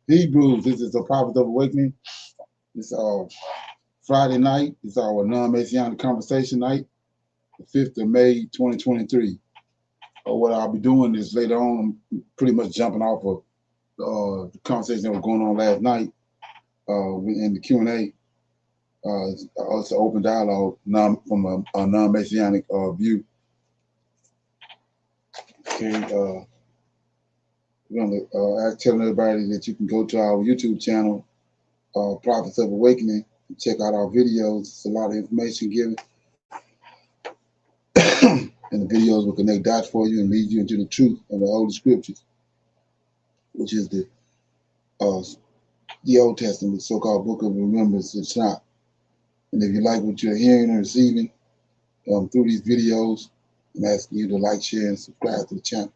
Hebrews. This is the Prophet of Awakening. It's Friday night. It's our Non-Messianic Conversation night, the 5th of May, 2023. What I'll be doing is later on, I'm pretty much jumping off of the conversation that was going on last night in the Q&A. It's an open dialogue from a non-Messianic view. Okay. We're going to telling everybody that you can go to our YouTube channel, Prophets of Awakening, and check out our videos. It's a lot of information given. And the videos will connect dots for you and lead you into the truth of the Holy Scriptures, which is the Old Testament, the so-called Book of Remembrance, the Tanak. And if you like what you're hearing and receiving through these videos, I'm asking you to like, share, and subscribe to the channel.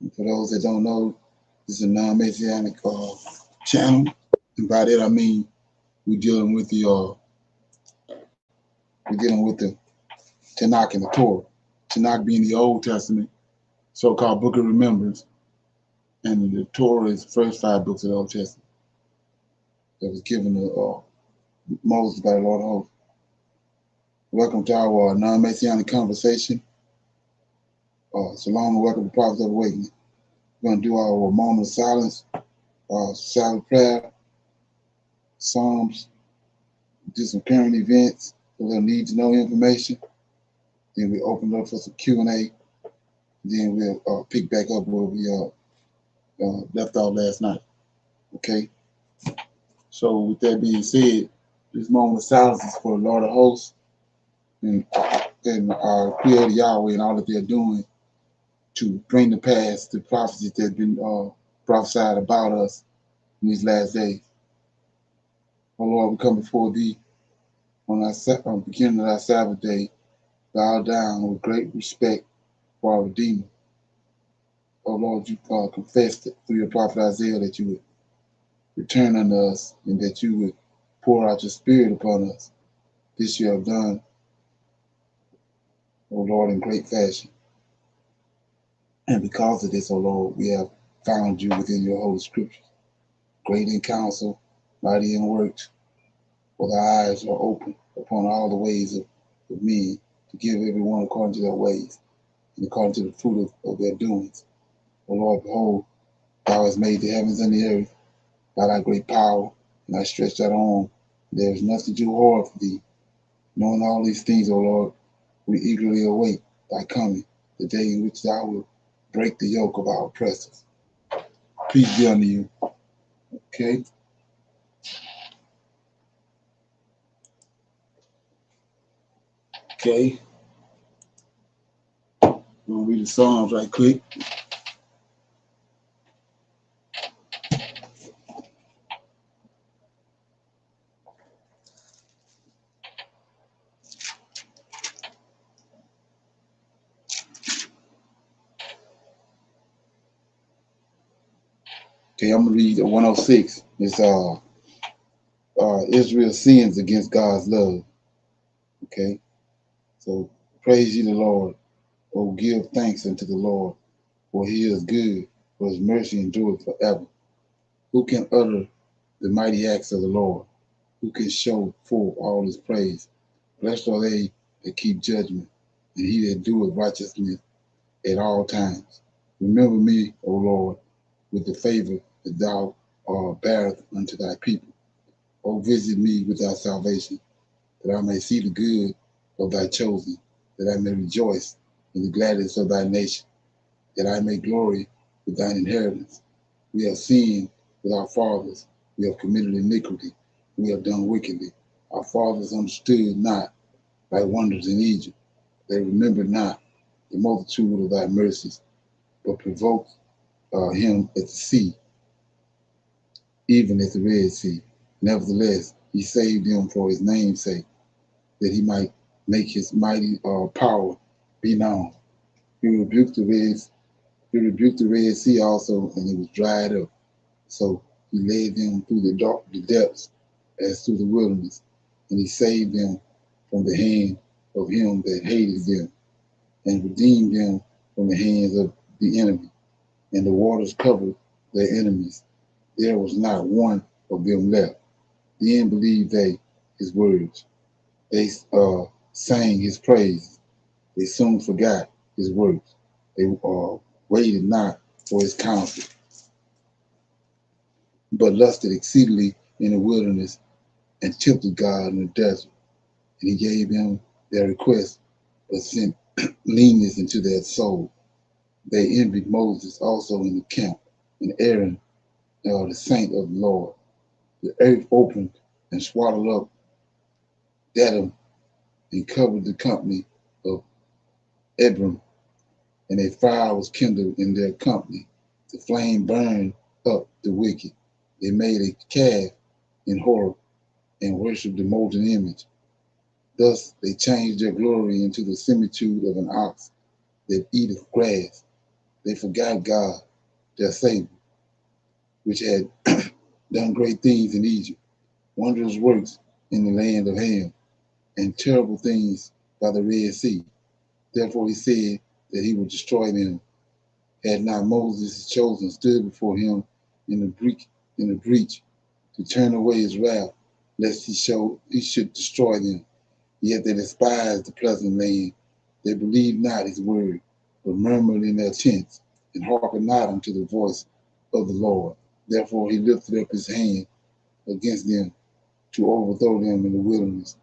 And for those that don't know, this is a non-Messianic channel. And by that I mean we're dealing with the Tanak and the Torah. Tanak being the Old Testament, so-called Book of Remembrance, and the Torah is the first 5 books of the Old Testament that was given to Moses by the Lord of Hosts. Welcome to our non-Messianic conversation. Shalom and welcome to Prophets of Awakening. We're going to do our moment of silence, silent prayer, Psalms, do some current events, a little need-to-know information. Then we open it up for some Q&A. Then we'll pick back up where we left off last night. Okay? So with that being said, this moment of silence is for the Lord of Hosts and our Creator Yahweh and all that they're doing to bring to pass the prophecies that have been prophesied about us in these last days. Oh Lord, we come before Thee on the beginning of our Sabbath day, bow down with great respect for our Redeemer. Oh Lord, you confessed through your prophet Isaiah that you would return unto us and that you would pour out your Spirit upon us. This you have done, O Lord, in great fashion. And because of this, O Lord, we have found you within your holy scriptures, great in counsel, mighty in works, for the eyes are open upon all the ways of men, to give everyone according to their ways and according to the fruit of their doings. O Lord, behold, thou hast made the heavens and the earth by thy great power, and thy stretched out arm. There is nothing too hard for thee. Knowing all these things, O Lord, we eagerly await thy coming, the day in which thou wilt break the yoke of our oppressors. Peace be unto you. Okay? Okay. We'll read the Psalms right quick. Okay, I'm gonna read 106. It's Israel sins against God's love. Okay, so praise ye the Lord. Oh, give thanks unto the Lord, for he is good, for his mercy endureth forever. Who can utter the mighty acts of the Lord? Who can show forth all his praise? Blessed are they that keep judgment, and he that doeth righteousness at all times. Remember me, O Lord, with the favor that thou bearest unto thy people. O visit me with thy salvation, that I may see the good of thy chosen, that I may rejoice in the gladness of thy nation, that I may glory with thine inheritance. We have sinned with our fathers. We have committed iniquity. We have done wickedly. Our fathers understood not thy wonders in Egypt. They remembered not the multitude of thy mercies, but provoked him at the sea, even at the Red Sea. Nevertheless, he saved them for his name's sake, that he might make his mighty power be known. He rebuked the Red Sea also, and it was dried up. So he led them through the depths as through the wilderness, and he saved them from the hand of him that hated them, and redeemed them from the hands of the enemy. And the waters covered their enemies. There was not one of them left. Then believed they his words. They sang his praise. They soon forgot his works. They waited not for his counsel, but lusted exceedingly in the wilderness and tempted God in the desert. And he gave them their request, but sent leanness into their soul. They envied Moses also in the camp, and Aaron, the saint of the Lord. The earth opened and swallowed up Dedham and covered the company of Abram, and a fire was kindled in their company. The flame burned up the wicked. They made a calf in horror and worshipped the molten image. Thus they changed their glory into the similitude of an ox that eateth grass. They forgot God, their Savior, which had done great things in Egypt, wondrous works in the land of Ham, and terrible things by the Red Sea. Therefore he said that he would destroy them. Had not Moses his chosen stood before him in the breach to turn away his wrath, lest he should destroy them. Yet they despised the pleasant land. They believed not his word, but murmured in their tents, and hearkened not unto the voice of the Lord. Therefore he lifted up his hand against them to overthrow them in the wilderness,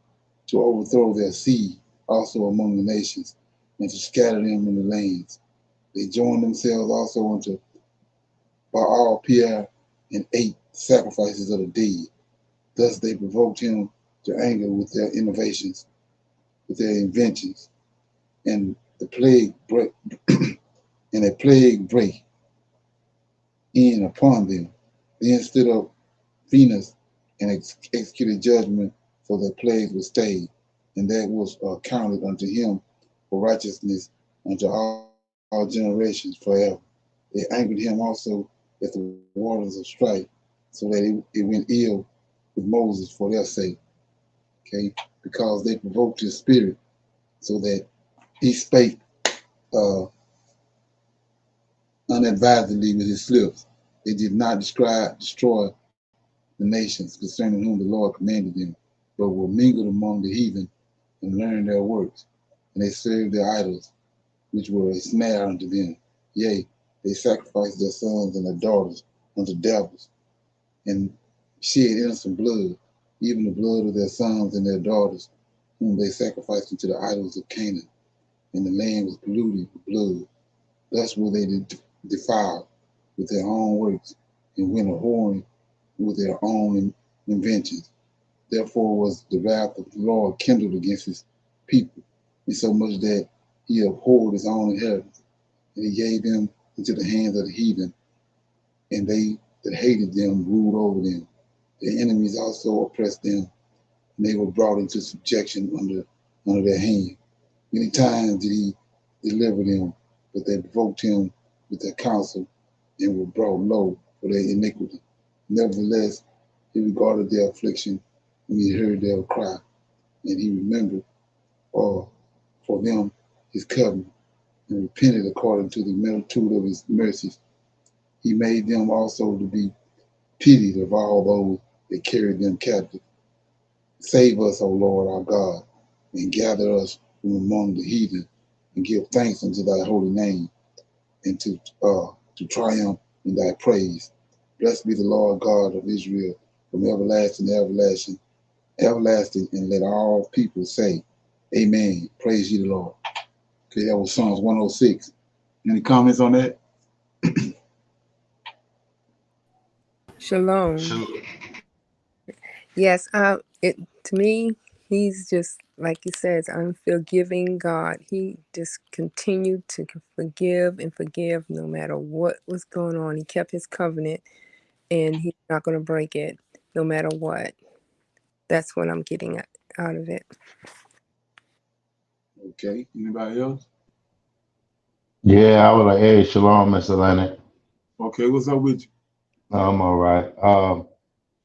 to overthrow their seed also among the nations, and to scatter them in the lands. They joined themselves also unto Baal Peor, and ate sacrifices of the dead. Thus they provoked him to anger with their innovations, with their inventions, and the plague break and a plague break in upon them. Then stood up Venus and executed judgment, for their plagues were stayed, and that was counted unto him for righteousness unto all generations forever. They angered him also at the waters of strife, so that it went ill with Moses for their sake, okay, because they provoked his spirit, so that he spake uh, unadvisedly with his lips. They did not destroy the nations concerning whom the Lord commanded them, but were mingled among the heathen and learned their works. And they served their idols, which were a snare unto them. Yea, they sacrificed their sons and their daughters unto devils, and shed innocent blood, even the blood of their sons and their daughters, whom they sacrificed unto the idols of Canaan. And the land was polluted with blood. Thus were they defiled with their own works, and went a whoring with their own inventions. Therefore was the wrath of the Lord kindled against his people, insomuch that he abhorred his own inheritance, and he gave them into the hands of the heathen, and they that hated them ruled over them. Their enemies also oppressed them, and they were brought into subjection under their hand. Many times did he deliver them, but they provoked him with their counsel, and were brought low for their iniquity. Nevertheless, he regarded their affliction when he heard their cry, and he remembered for them his covenant, and repented according to the multitude of his mercies. He made them also to be pitied of all those that carried them captive. Save us, O Lord our God, and gather us from among the heathen, and give thanks unto thy holy name, and to triumph in thy praise. Blessed be the Lord God of Israel, from everlasting to everlasting, everlasting, and let all people say, Amen. Praise ye the Lord. Okay, that was Psalms 106. Any comments on that? Shalom. Yes, it to me, he's just like he says, unforgiving God. He just continued to forgive and forgive no matter what was going on. He kept his covenant, and he's not going to break it no matter what. That's what I'm getting out of it. Okay, anybody else? Yeah, I would like, hey, shalom, Mr. Leonard. Okay, what's up with you? I'm all right.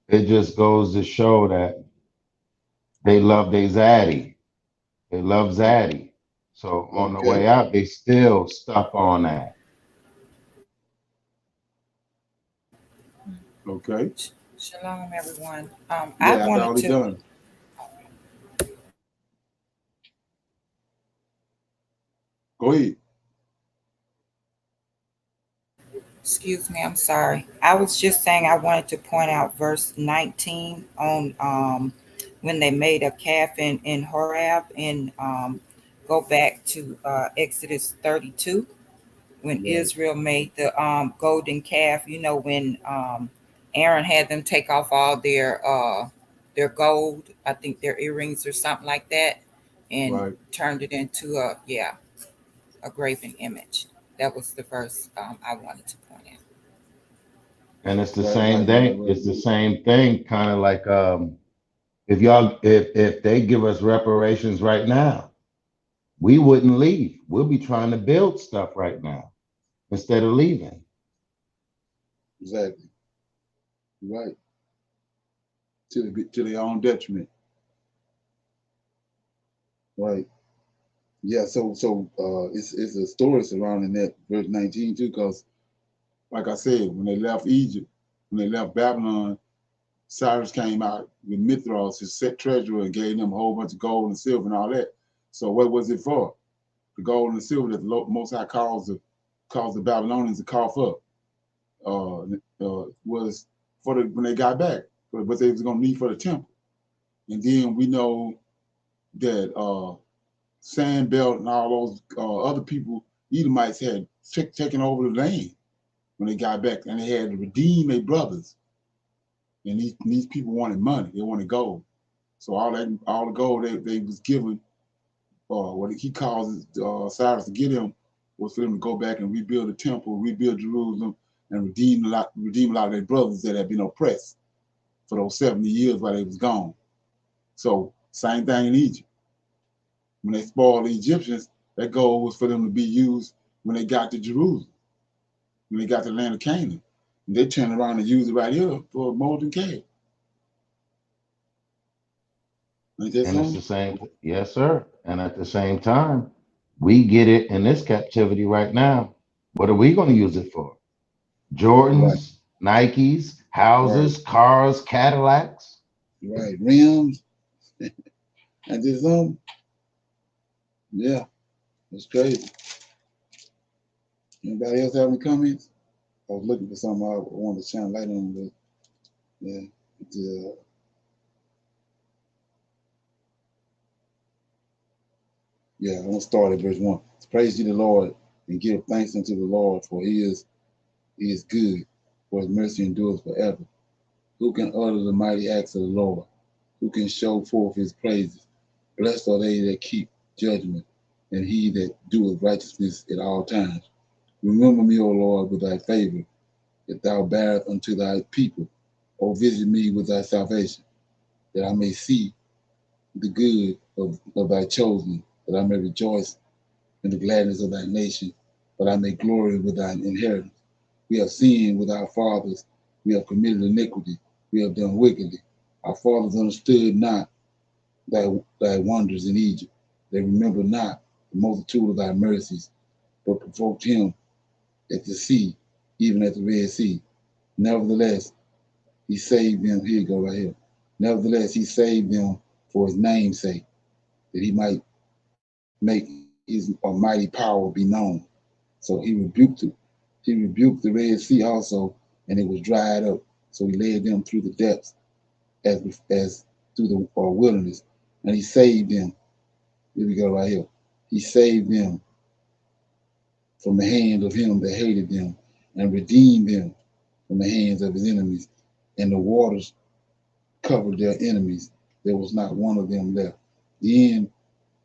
It just goes to show that they love their zaddy. They love zaddy. So on the Okay, way out, they still stuck on that. okay. Shalom, everyone. I Yeah, after wanted all he to, done. Go ahead. excuse me, I'm sorry. I was just saying I wanted to point out verse 19 on when they made a calf in Horeb and go back to Exodus 32 when Right, Israel made the golden calf. You know, when Aaron had them take off all their gold, I think their earrings or something like that, and right, turned it into a graven image. That was the verse I wanted to point out. And it's the right, same right, right, thing. right. It's the same thing, kind of like if they give us reparations right now, we wouldn't leave. We'll be trying to build stuff right now instead of leaving. Exactly. Right. To their own detriment. Right. Yeah. It's a story surrounding that verse 19 too, because like I said, when they left Egypt, when they left Babylon, Cyrus came out with Mithras, his set treasurer, and gave them a whole bunch of gold and silver and all that. So what was it for? The gold and the silver that the Most High caused the Babylonians to cough up was for when they got back, for what they was going to need for the temple. And then we know that Sandbelt and all those other people, Edomites, had taken over the land when they got back, and they had to redeem their brothers. And these people wanted money; they wanted gold. So all the gold they was given, what he calls Cyrus to get him, was for them to go back and rebuild the temple, rebuild Jerusalem, and redeem a lot of their brothers that had been oppressed for those 70 years while they was gone. So same thing in Egypt. When they spoiled the Egyptians, that gold was for them to be used when they got to Jerusalem, when they got to the land of Canaan. And they turned around and used it right here for molten calf. Ain't that And it's the something? same, yes, sir. And at the same time, we get it in this captivity right now. What are we going to use it for? Right, Jordans, Nikes, right, houses, cars, Cadillacs. right. Rims. And this yeah, it's crazy. Anybody else have any comments? I was looking for something I wanted to shine light on, but yeah, yeah. I'm gonna start at verse 1. Praise ye the Lord and give thanks unto the Lord, for he is good, for his mercy endures forever. Who can utter the mighty acts of the Lord? Who can show forth his praises? Blessed are they that keep judgment, and he that doeth righteousness at all times. Remember me, O Lord, with thy favor, that thou bearest unto thy people. O visit me with thy salvation, that I may see the good of thy chosen, that I may rejoice in the gladness of thy nation, that I may glory with thine inheritance. We have sinned with our fathers, we have committed iniquity, we have done wickedly. Our fathers understood not thy wonders in Egypt. They remembered not the multitude of thy mercies, but provoked him at the sea, even at the Red Sea. Nevertheless, he saved them. Here you go, right here. Nevertheless, he saved them for his name's sake, that he might make his almighty power be known. So he rebuked it. He rebuked the Red Sea also, and it was dried up. So he led them through the depths. as through the wilderness, and he saved them. Here we go right here. He saved them from the hand of him that hated them, and redeemed them from the hands of his enemies. And the waters covered their enemies. There was not one of them left. The end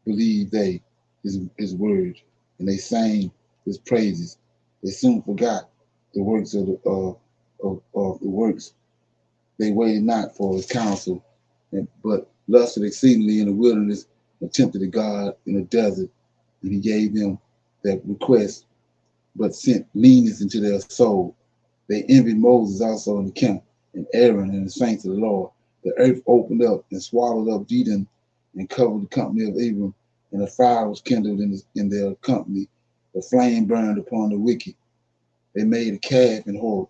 believed they his word, and they sang his praises. They soon forgot the works of the works. They waited not for his counsel, but lusted exceedingly in the wilderness, and tempted God in the desert. And he gave them their request, but sent leanness into their soul. They envied Moses also in the camp, and Aaron and the saints of the Lord. The earth opened up and swallowed up Dedan, and covered the company of Abram, and a fire was kindled in their company. The flame burned upon the wicked. They made a calf in horror,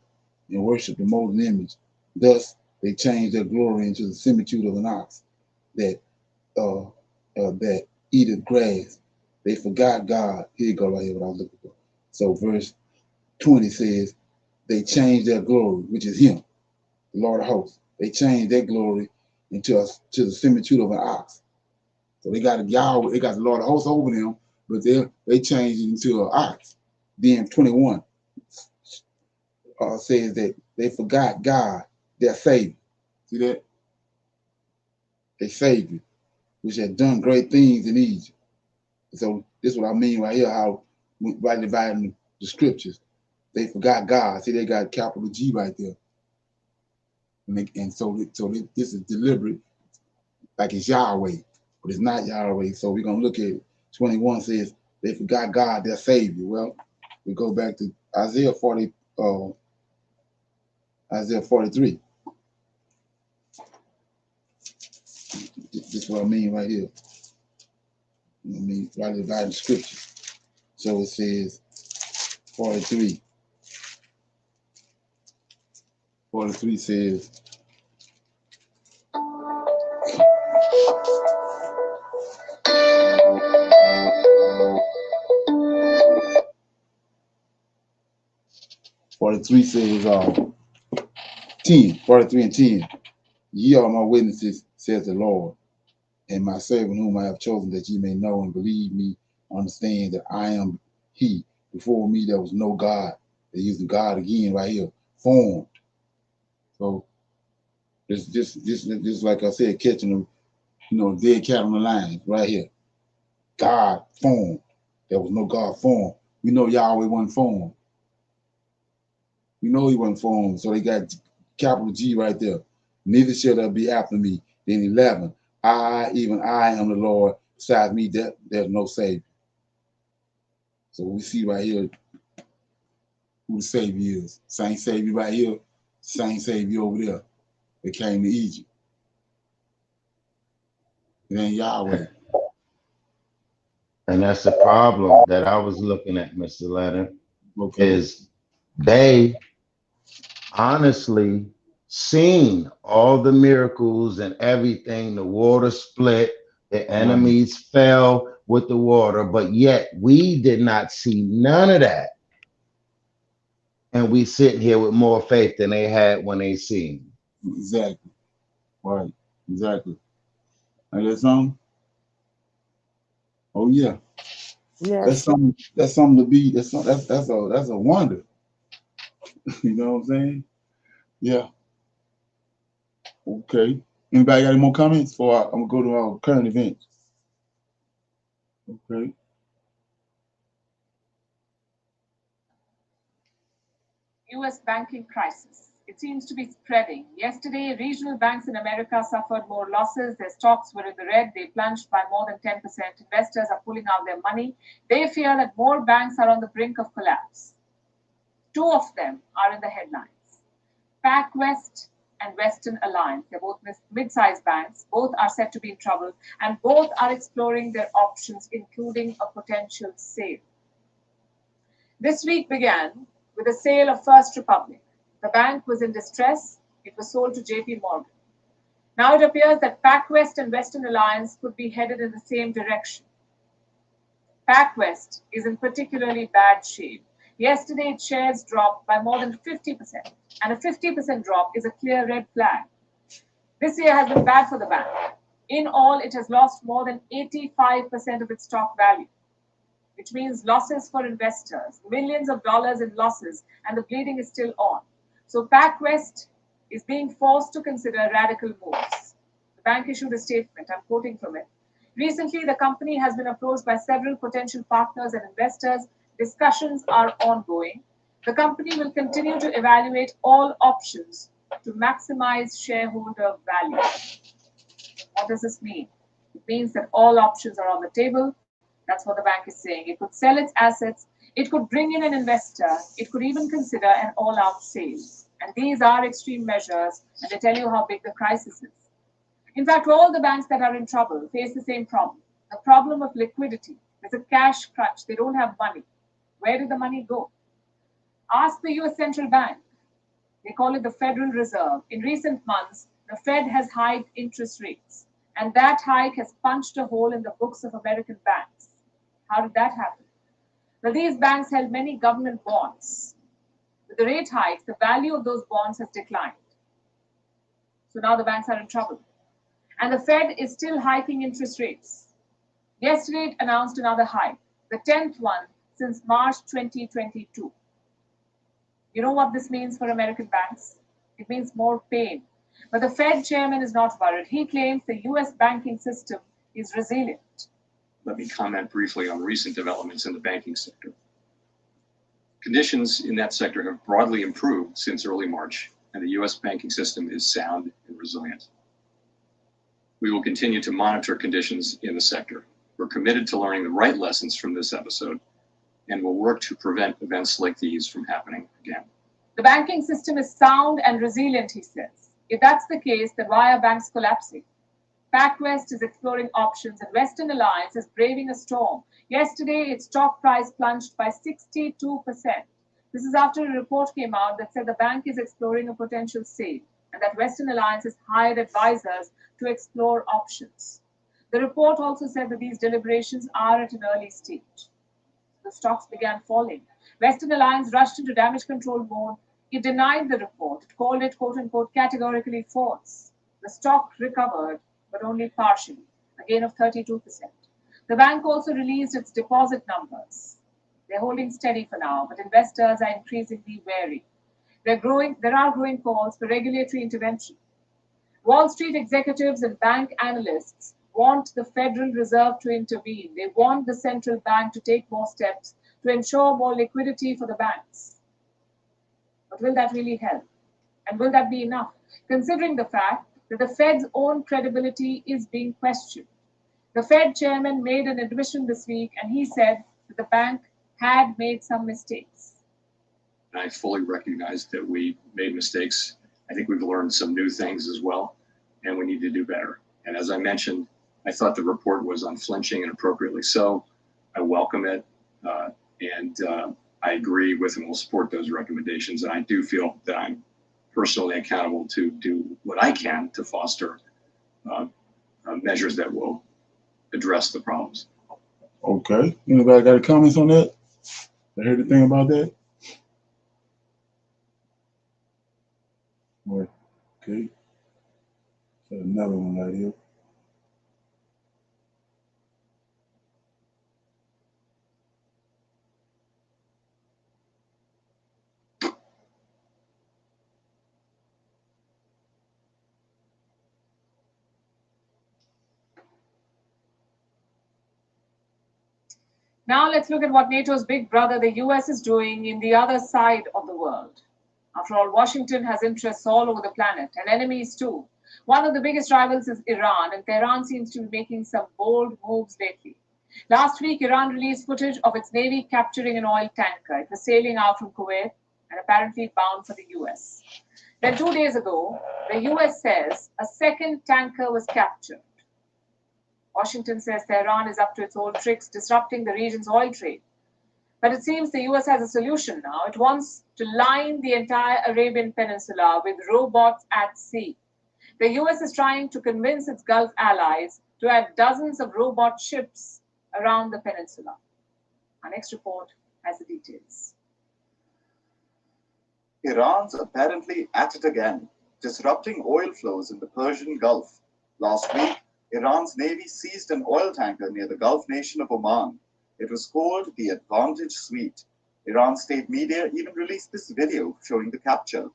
and worshipped the molten image. Thus they changed their glory into the similitude of an ox that that eateth grass. They forgot God. Here you go right here what I was looking for. So verse 20 says, they changed their glory, which is him, the Lord of hosts. They changed their glory to the similitude of an ox. So they got Yahweh, they got the Lord of hosts over them, but they changed it into an ox. Then 21 says that they forgot God, their Savior. See that? Their Savior, which had done great things in Egypt. So this is what I mean right here, how by dividing the scriptures. They forgot God. See, they got capital G right there. And so this is deliberate, like it's Yahweh, but it's not Yahweh. So we're going to look at it. 21 says, they forgot God, their Savior. Well, we go back to Isaiah 43. This is what I mean right here. I mean, right dividing scripture. So it says 43. 43 says, says 10, 43 and 10. Ye are my witnesses, says the Lord, and my servant whom I have chosen, that ye may know and believe me, understand that I am he. Before me there was no God. They're using God again right here, formed. So this like I said, catching them, dead cat on the line right here. God formed. There was no God formed. We know Yahweh wasn't formed. We know he wasn't formed. So they got capital G right there. Neither shall there be after me. Then 11. Even I am the Lord. Besides me, there's no Savior. So we see right here who the Savior is. Same Savior right here, same Savior over there that came to Egypt. It ain't Yahweh. And that's the problem that I was looking at, Mr. Leonard, Okay. is they honestly seen all the miracles and everything. The water split, the enemies fell with the water, but yet we did not see none of that. And we sitting here with more faith than they had when they seen. Exactly. Right. Exactly. And that's something. Oh yeah. Yes. That's something to be. That's a wonder. You know what I'm saying? Yeah. Okay. Anybody got any more comments? I'm gonna go to our current events. Okay. U.S. banking crisis. It seems to be spreading. Yesterday, regional banks in America suffered more losses. Their stocks were in the red. They plunged by more than 10%. Investors are pulling out their money. They fear that more banks are on the brink of collapse. Two of them are in the headlines. PacWest and Western Alliance. They're both mid-sized banks. Both are said to be in trouble, and both are exploring their options, including a potential sale. This week began with the sale of First Republic. The bank was in distress. It was sold to JP Morgan. Now it appears that PacWest and Western Alliance could be headed in the same direction. PacWest is in particularly bad shape. Yesterday, its shares dropped by more than 50%, and a 50% drop is a clear red flag. This year has been bad for the bank. In all, it has lost more than 85% of its stock value, which means losses for investors, millions of dollars in losses, and the bleeding is still on. So PacWest is being forced to consider radical moves. The bank issued a statement, I'm quoting from it. Recently, the company has been approached by several potential partners and investors. Discussions are ongoing. The company will continue to evaluate all options to maximize shareholder value. What does this mean? It means that all options are on the table. That's what the bank is saying. It could sell its assets, it could bring in an investor, it could even consider an all out sale. And these are extreme measures, and they tell you how big the crisis is. In fact, all the banks that are in trouble face the same problem, the problem of liquidity. There's a cash crunch, they don't have money. Where did the money go? Ask the US Central Bank. They call it the Federal Reserve. In recent months, the Fed has hiked interest rates, and that hike has punched a hole in the books of American banks. How did that happen? Well, these banks held many government bonds. With the rate hikes, the value of those bonds has declined. So now the banks are in trouble. And the Fed is still hiking interest rates. Yesterday, it announced another hike, the 10th one since March 2022. You know what this means for American banks? It means more pain. But the Fed chairman is not worried. He claims the US banking system is resilient. Let me comment briefly on recent developments in the banking sector. Conditions in that sector have broadly improved since early March, and the US banking system is sound and resilient. We will continue to monitor conditions in the sector. We're committed to learning the right lessons from this episode, and will work to prevent events like these from happening again. The banking system is sound and resilient, he says. If that's the case, then why are banks collapsing? PacWest is exploring options, and Western Alliance is braving a storm. Yesterday, its stock price plunged by 62%. This is after a report came out that said the bank is exploring a potential sale, and that Western Alliance has hired advisors to explore options. The report also said that these deliberations are at an early stage. The stocks began falling. Western Alliance rushed into damage control mode. It denied the report. It called it, quote unquote, categorically false. The stock recovered, but only partially, a gain of 32%. The bank also released its deposit numbers. They're holding steady for now, but investors are increasingly wary. There are growing calls for regulatory intervention. Wall Street executives and bank analysts want the Federal Reserve to intervene. They want the central bank to take more steps to ensure more liquidity for the banks. But will that really help? And will that be enough, considering the fact that the Fed's own credibility is being questioned? The Fed chairman made an admission this week, and he said that the bank had made some mistakes. And I fully recognize that we made mistakes. I think we've learned some new things as well, and we need to do better. And as I mentioned, I thought the report was unflinching and appropriately so. I welcome it, and I agree with and will support those recommendations. And I do feel that I'm personally accountable to do what I can to foster measures that will address the problems. Okay. Anybody got any comments on that? I heard anything about that? Okay. So another one right here. Now let's look at what NATO's big brother, the US, is doing in the other side of the world. After all, Washington has interests all over the planet, and enemies too. One of the biggest rivals is Iran, and Tehran seems to be making some bold moves lately. Last week, Iran released footage of its navy capturing an oil tanker. It was sailing out from Kuwait and apparently bound for the US. Then 2 days ago, the US says a second tanker was captured. Washington says Tehran is up to its old tricks, disrupting the region's oil trade. But it seems the US has a solution now. It wants to line the entire Arabian Peninsula with robots at sea. The US is trying to convince its Gulf allies to add dozens of robot ships around the peninsula. Our next report has the details. Iran's apparently at it again. disrupting oil flows in the Persian Gulf. Last week, Iran's navy seized an oil tanker near the Gulf nation of Oman. It was called the Advantage Suite. Iran state media even released this video showing the capture.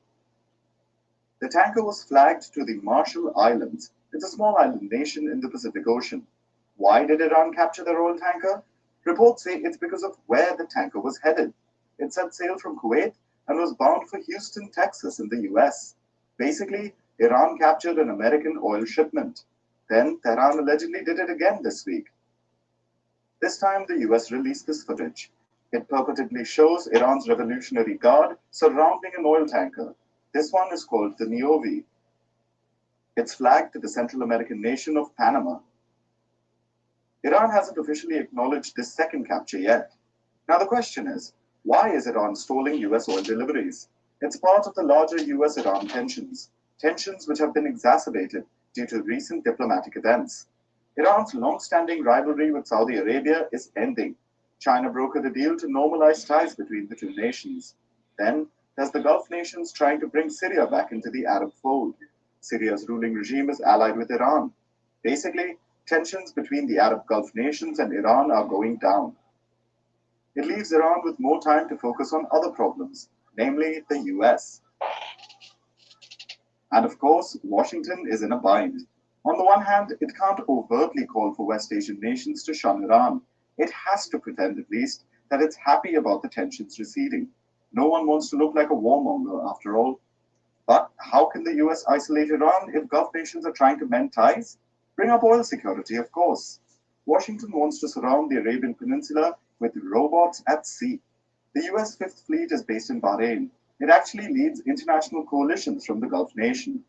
The tanker was flagged to the Marshall Islands. It's a small island nation in the Pacific Ocean. Why did Iran capture their oil tanker? Reports say it's because of where the tanker was headed. It set sail from Kuwait and was bound for Houston, Texas in the US. Basically, Iran captured an American oil shipment. Then Tehran allegedly did it again this week. This time the US released this footage. It purportedly shows Iran's Revolutionary Guard surrounding an oil tanker. This one is called the Niobe. It's flagged to the Central American nation of Panama. Iran hasn't officially acknowledged this second capture yet. Now the question is, why is Iran stalling US oil deliveries? It's part of the larger US-Iran tensions which have been exacerbated due to recent diplomatic events. Iran's long-standing rivalry with Saudi Arabia is ending. China brokered a deal to normalize ties between the two nations. Then there's the Gulf nations trying to bring Syria back into the Arab fold. Syria's ruling regime is allied with Iran. Basically, tensions between the Arab Gulf nations and Iran are going down. It leaves Iran with more time to focus on other problems, namely the US. And of course, Washington is in a bind. On the one hand, it can't overtly call for West Asian nations to shun Iran. It has to pretend, at least, that it's happy about the tensions receding. No one wants to look like a warmonger, after all. But how can the US isolate Iran if Gulf nations are trying to mend ties? Bring up oil security, of course. Washington wants to surround the Arabian Peninsula with robots at sea. The US Fifth Fleet is based in Bahrain. It actually leads international coalitions from the Gulf nation.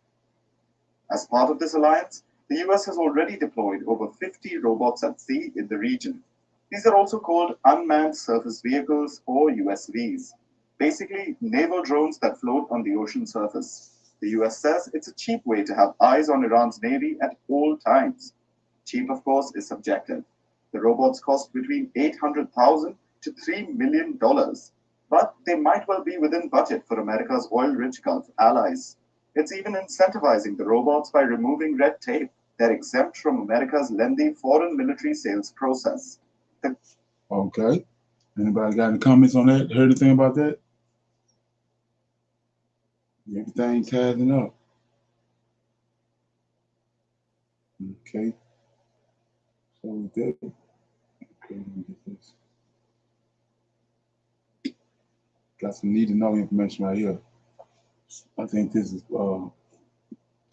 As part of this alliance, the US has already deployed over 50 robots at sea in the region. These are also called unmanned surface vehicles, or USVs. Basically, naval drones that float on the ocean surface. The US says it's a cheap way to have eyes on Iran's navy at all times. Cheap, of course, is subjective. The robots cost between $800,000 to $3 million, but they might well be within budget for America's oil-rich Gulf allies. It's even incentivizing the robots by removing red tape. They're exempt from America's lengthy foreign military sales process. Okay. Anybody got any comments on that? Heard anything about that? Everything's adding up. Okay. So with that, okay, let me get this. Got some need to know information right here. I think this is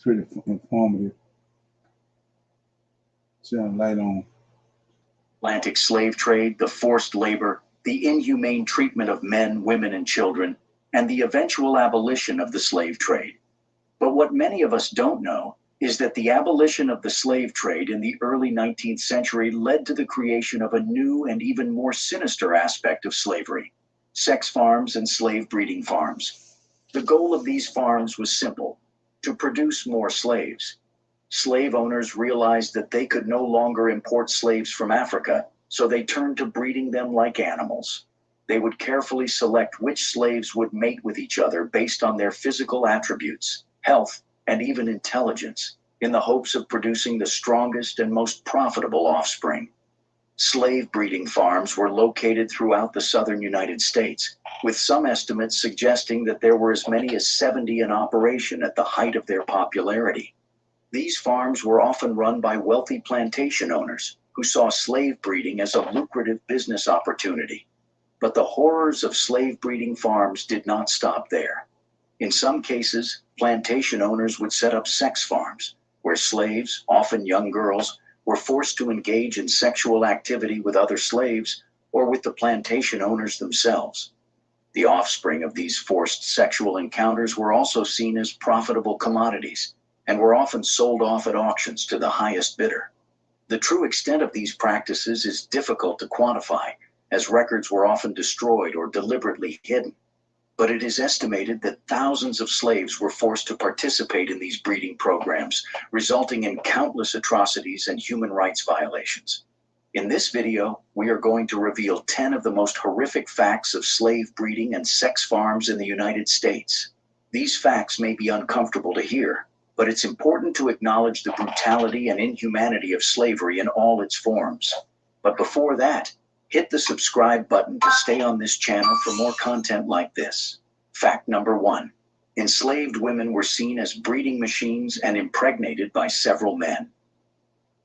pretty informative. Shedding light on Atlantic slave trade, the forced labor, the inhumane treatment of men, women, and children, and the eventual abolition of the slave trade. But what many of us don't know is that the abolition of the slave trade in the early 19th century led to the creation of a new and even more sinister aspect of slavery: sex farms and slave breeding farms. The goal of these farms was simple: to produce more slaves. Slave owners realized that they could no longer import slaves from Africa, so they turned to breeding them like animals. They would carefully select which slaves would mate with each other based on their physical attributes, health, and even intelligence, in the hopes of producing the strongest and most profitable offspring. Slave breeding farms were located throughout the southern United States, with some estimates suggesting that there were as many as 70 in operation at the height of their popularity. These farms were often run by wealthy plantation owners who saw slave breeding as a lucrative business opportunity. But the horrors of slave breeding farms did not stop there. In some cases, plantation owners would set up sex farms, where slaves, often young girls, were forced to engage in sexual activity with other slaves or with the plantation owners themselves. The offspring of these forced sexual encounters were also seen as profitable commodities and were often sold off at auctions to the highest bidder. The true extent of these practices is difficult to quantify, as records were often destroyed or deliberately hidden. But it is estimated that thousands of slaves were forced to participate in these breeding programs, resulting in countless atrocities and human rights violations. In this video, we are going to reveal 10 of the most horrific facts of slave breeding and sex farms in the United States. These facts may be uncomfortable to hear, but it's important to acknowledge the brutality and inhumanity of slavery in all its forms. But before that, hit the subscribe button to stay on this channel for more content like this. Fact number 1. Enslaved women were seen as breeding machines and impregnated by several men.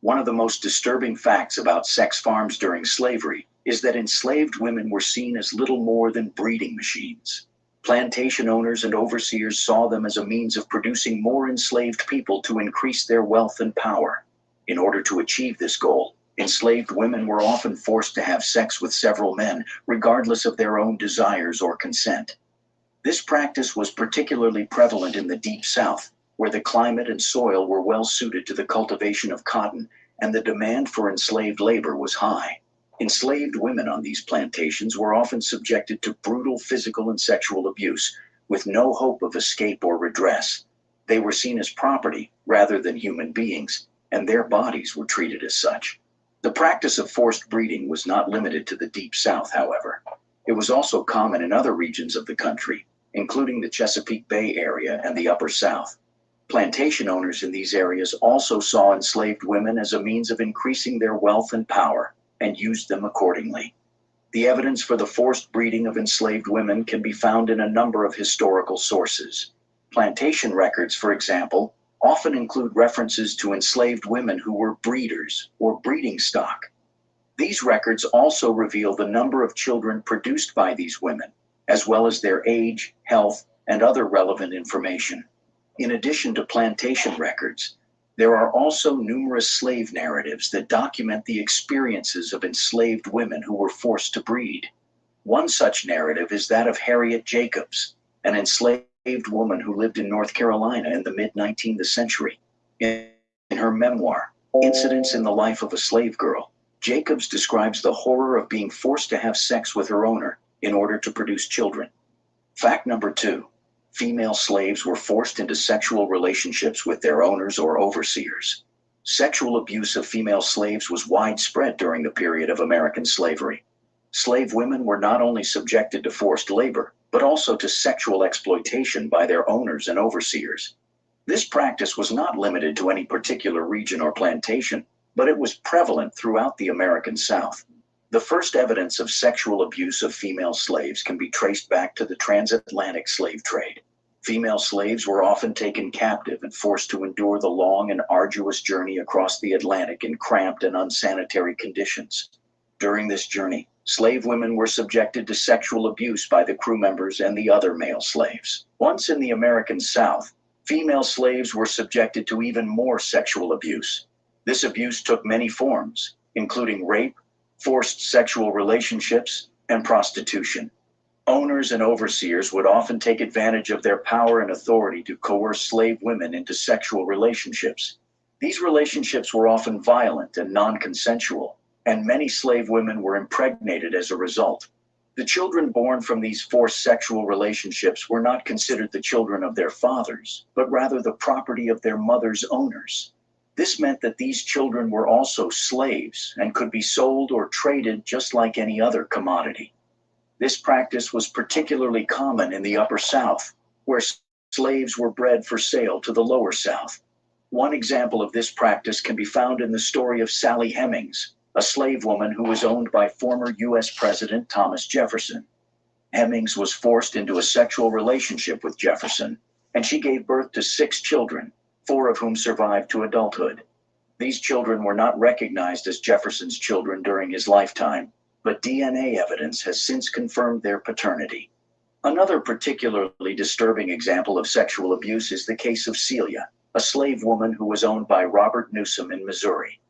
One of the most disturbing facts about sex farms during slavery is that enslaved women were seen as little more than breeding machines. Plantation owners and overseers saw them as a means of producing more enslaved people to increase their wealth and power. In order to achieve this goal, enslaved women were often forced to have sex with several men, regardless of their own desires or consent. This practice was particularly prevalent in the Deep South, where the climate and soil were well suited to the cultivation of cotton, and the demand for enslaved labor was high. Enslaved women on these plantations were often subjected to brutal physical and sexual abuse, with no hope of escape or redress. They were seen as property rather than human beings, and their bodies were treated as such. The practice of forced breeding was not limited to the Deep South, however. It was also common in other regions of the country, including the Chesapeake Bay area and the Upper South. Plantation owners in these areas also saw enslaved women as a means of increasing their wealth and power, and used them accordingly. The evidence for the forced breeding of enslaved women can be found in a number of historical sources. Plantation records, for example, often include references to enslaved women who were breeders or breeding stock. These records also reveal the number of children produced by these women, as well as their age, health, and other relevant information. In addition to plantation records, there are also numerous slave narratives that document the experiences of enslaved women who were forced to breed. One such narrative is that of Harriet Jacobs, an enslaved woman who lived in North Carolina in the mid-19th century. In her memoir, Incidents in the Life of a Slave Girl, Jacobs describes the horror of being forced to have sex with her owner in order to produce children. Fact number 2. Female slaves were forced into sexual relationships with their owners or overseers. Sexual abuse of female slaves was widespread during the period of American slavery. Slave women were not only subjected to forced labor, but also to sexual exploitation by their owners and overseers. This practice was not limited to any particular region or plantation, but it was prevalent throughout the American South. The first evidence of sexual abuse of female slaves can be traced back to the transatlantic slave trade. Female slaves were often taken captive and forced to endure the long and arduous journey across the Atlantic in cramped and unsanitary conditions. During this journey, slave women were subjected to sexual abuse by the crew members and the other male slaves. Once in the American South, female slaves were subjected to even more sexual abuse. This abuse took many forms, including rape, forced sexual relationships, and prostitution. Owners and overseers would often take advantage of their power and authority to coerce slave women into sexual relationships. These relationships were often violent and non-consensual, and many slave women were impregnated as a result. The children born from these forced sexual relationships were not considered the children of their fathers, but rather the property of their mother's owners. This meant that these children were also slaves and could be sold or traded just like any other commodity. This practice was particularly common in the Upper South, where slaves were bred for sale to the Lower South. One example of this practice can be found in the story of Sally Hemings, a slave woman who was owned by former U.S. President Thomas Jefferson. Hemings was forced into a sexual relationship with Jefferson, and she gave birth to 6 children, 4 of whom survived to adulthood. These children were not recognized as Jefferson's children during his lifetime, but DNA evidence has since confirmed their paternity. Another particularly disturbing example of sexual abuse is the case of Celia, a slave woman who was owned by Robert Newsom in Missouri.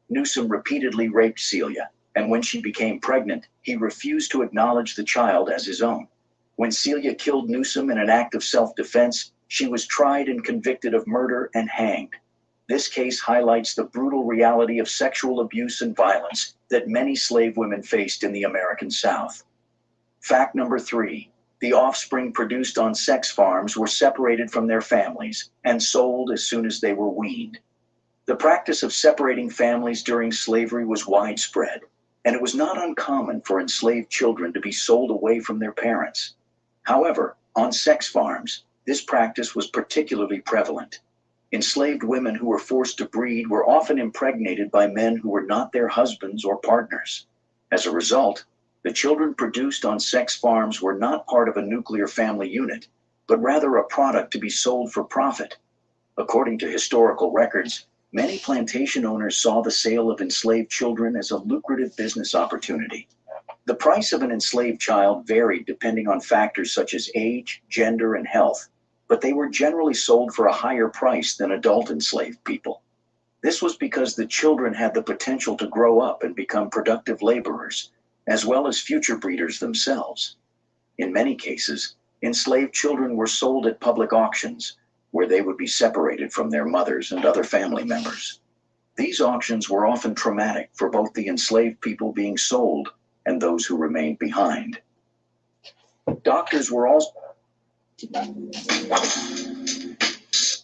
Newsom repeatedly raped Celia, and when she became pregnant, he refused to acknowledge the child as his own. When Celia killed Newsom in an act of self-defense, she was tried and convicted of murder and hanged. This case highlights the brutal reality of sexual abuse and violence that many slave women faced in the American South. Fact number 3. The offspring produced on sex farms were separated from their families and sold as soon as they were weaned. The practice of separating families during slavery was widespread, and it was not uncommon for enslaved children to be sold away from their parents. However, on sex farms, this practice was particularly prevalent. Enslaved women who were forced to breed were often impregnated by men who were not their husbands or partners. As a result, the children produced on sex farms were not part of a nuclear family unit, but rather a product to be sold for profit. According to historical records, many plantation owners saw the sale of enslaved children as a lucrative business opportunity. The price of an enslaved child varied depending on factors such as age, gender, and health, but they were generally sold for a higher price than adult enslaved people. This was because the children had the potential to grow up and become productive laborers, as well as future breeders themselves. In many cases, enslaved children were sold at public auctions, where they would be separated from their mothers and other family members. These auctions were often traumatic for both the enslaved people being sold and those who remained behind. Doctors were also...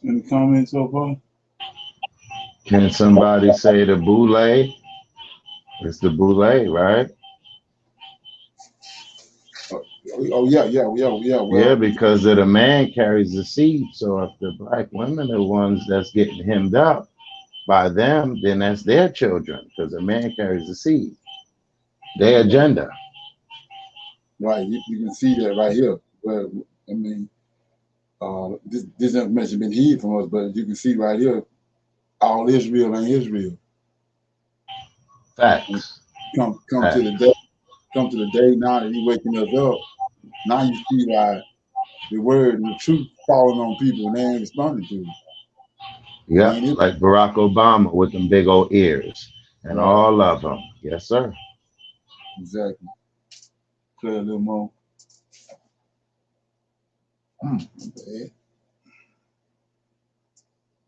Any comments so far? Can somebody say the boule? It's the boule, right? Oh yeah. Yeah, Well, because the man carries the seed. So if the black women are the ones that's getting hemmed up by them, then that's their children, because the man carries the seed. Their agenda. right. You can see that right here. Well, I mean, this information been hid from us, but you can see right here, all Israel ain't Israel. Facts. Come Facts. to the day. Come to the day now that He waking us up. Now you see why the word and the truth falling on people and they ain't responding to it. Yep, Ain't it? like Barack Obama with them big old ears and Right. all of them. Yes, sir. Exactly. Play a little more. Okay.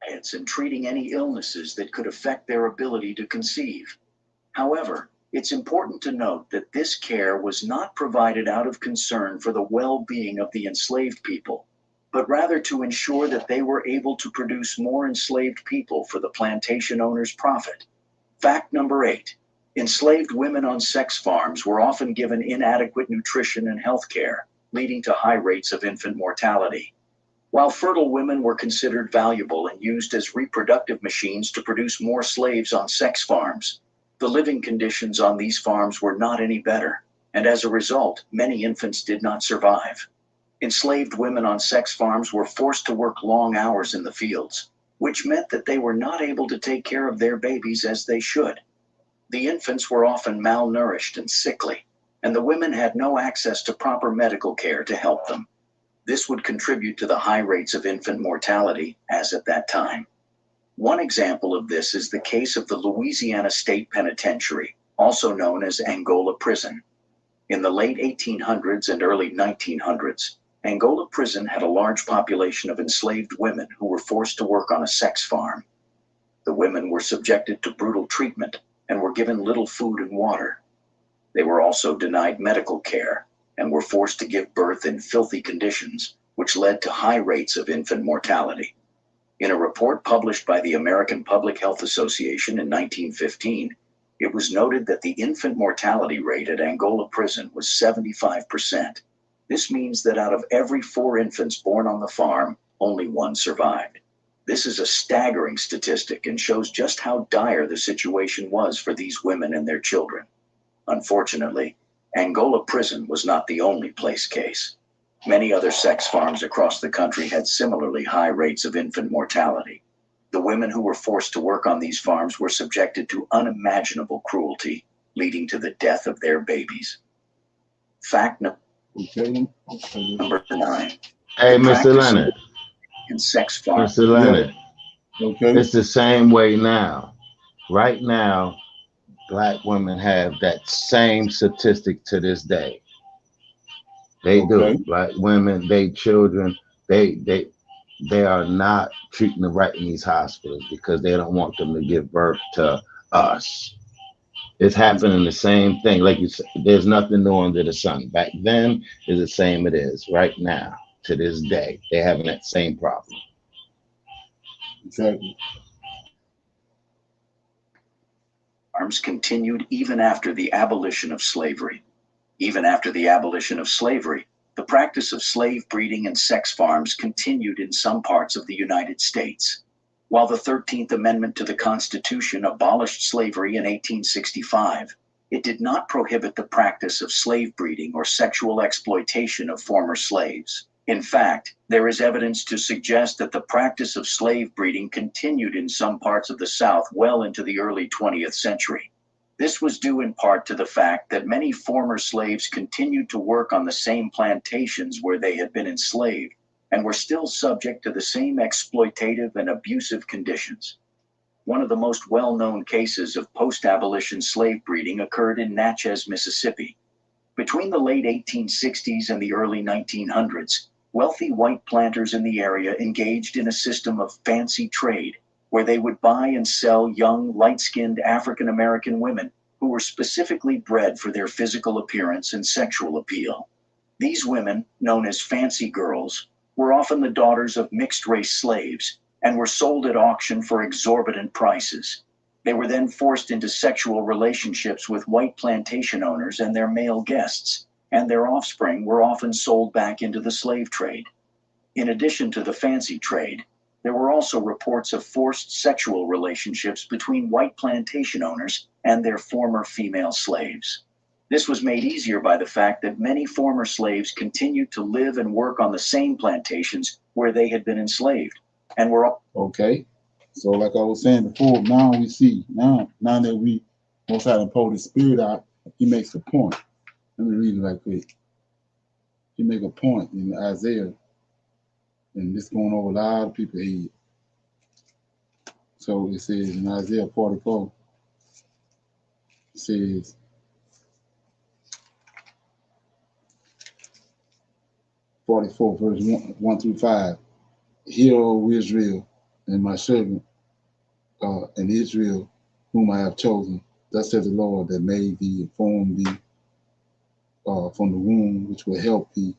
And treating any illnesses that could affect their ability to conceive. However, it's important to note that this care was not provided out of concern for the well-being of the enslaved people, but rather to ensure that they were able to produce more enslaved people for the plantation owner's profit. Fact number 8. Enslaved women on sex farms were often given inadequate nutrition and health care, leading to high rates of infant mortality. While fertile women were considered valuable and used as reproductive machines to produce more slaves on sex farms, the living conditions on these farms were not any better, and as a result, many infants did not survive. Enslaved women on sex farms were forced to work long hours in the fields, which meant that they were not able to take care of their babies as they should. The infants were often malnourished and sickly, and the women had no access to proper medical care to help them. This would contribute to the high rates of infant mortality as at that time. One example of this is the case of the Louisiana State Penitentiary, also known as Angola Prison. In the late 1800s and early 1900s, Angola Prison had a large population of enslaved women who were forced to work on a sex farm. The women were subjected to brutal treatment and were given little food and water. They were also denied medical care and were forced to give birth in filthy conditions, which led to high rates of infant mortality. In a report published by the American Public Health Association in 1915, it was noted that the infant mortality rate at Angola Prison was 75%. This means that out of every 4 infants born on the farm, only 1 survived. This is a staggering statistic and shows just how dire the situation was for these women and their children. Unfortunately, Angola Prison was not the only place case. Many other sex farms across the country had similarly high rates of infant mortality. The women who were forced to work on these farms were subjected to unimaginable cruelty, leading to the death of their babies. Fact number 9. Hey, Mr. Leonard. In sex farms. Mr. Leonard. Yeah. Okay. It's the same way now. Right now, black women have that same statistic to this day. They do. Black women, they children, they are not treating them right in these hospitals because they don't want them to give birth to us. It's happening the same thing. Like you said, there's nothing new under the sun. Back then is the same it is right now to this day. They're having that same problem. Exactly. Farms continued even after the abolition of slavery. Even after the abolition of slavery, The practice of slave breeding and sex farms continued in some parts of the United States. While the 13th Amendment to the Constitution abolished slavery in 1865, it did not prohibit the practice of slave breeding or sexual exploitation of former slaves. In fact, there is evidence to suggest that the practice of slave breeding continued in some parts of the South well into the early 20th century. This was due in part to the fact that many former slaves continued to work on the same plantations where they had been enslaved and were still subject to the same exploitative and abusive conditions. One of the most well-known cases of post-abolition slave breeding occurred in Natchez, Mississippi. Between the late 1860s and the early 1900s, wealthy white planters in the area engaged in a system of fancy trade, where they would buy and sell young, light-skinned African-American women who were specifically bred for their physical appearance and sexual appeal. These women, known as fancy girls, were often the daughters of mixed-race slaves and were sold at auction for exorbitant prices. They were then forced into sexual relationships with white plantation owners and their male guests, and their offspring were often sold back into the slave trade. In addition to the fancy trade, there were also reports of forced sexual relationships between white plantation owners and their former female slaves. This was made easier by the fact that many former slaves continued to live and work on the same plantations where they had been enslaved, and were Okay. So like I was saying before, now we see, now that we most had to pull the spirit out, he makes a point. Let me read it right quick. He make a point in Isaiah, and this going over a lot of people's head. So it says in Isaiah 44, it says, 44 verse 1 through 5, Hear, O Israel, and my servant, and Israel, whom I have chosen. Thus says the Lord that made thee and formed thee from the womb, which will help thee.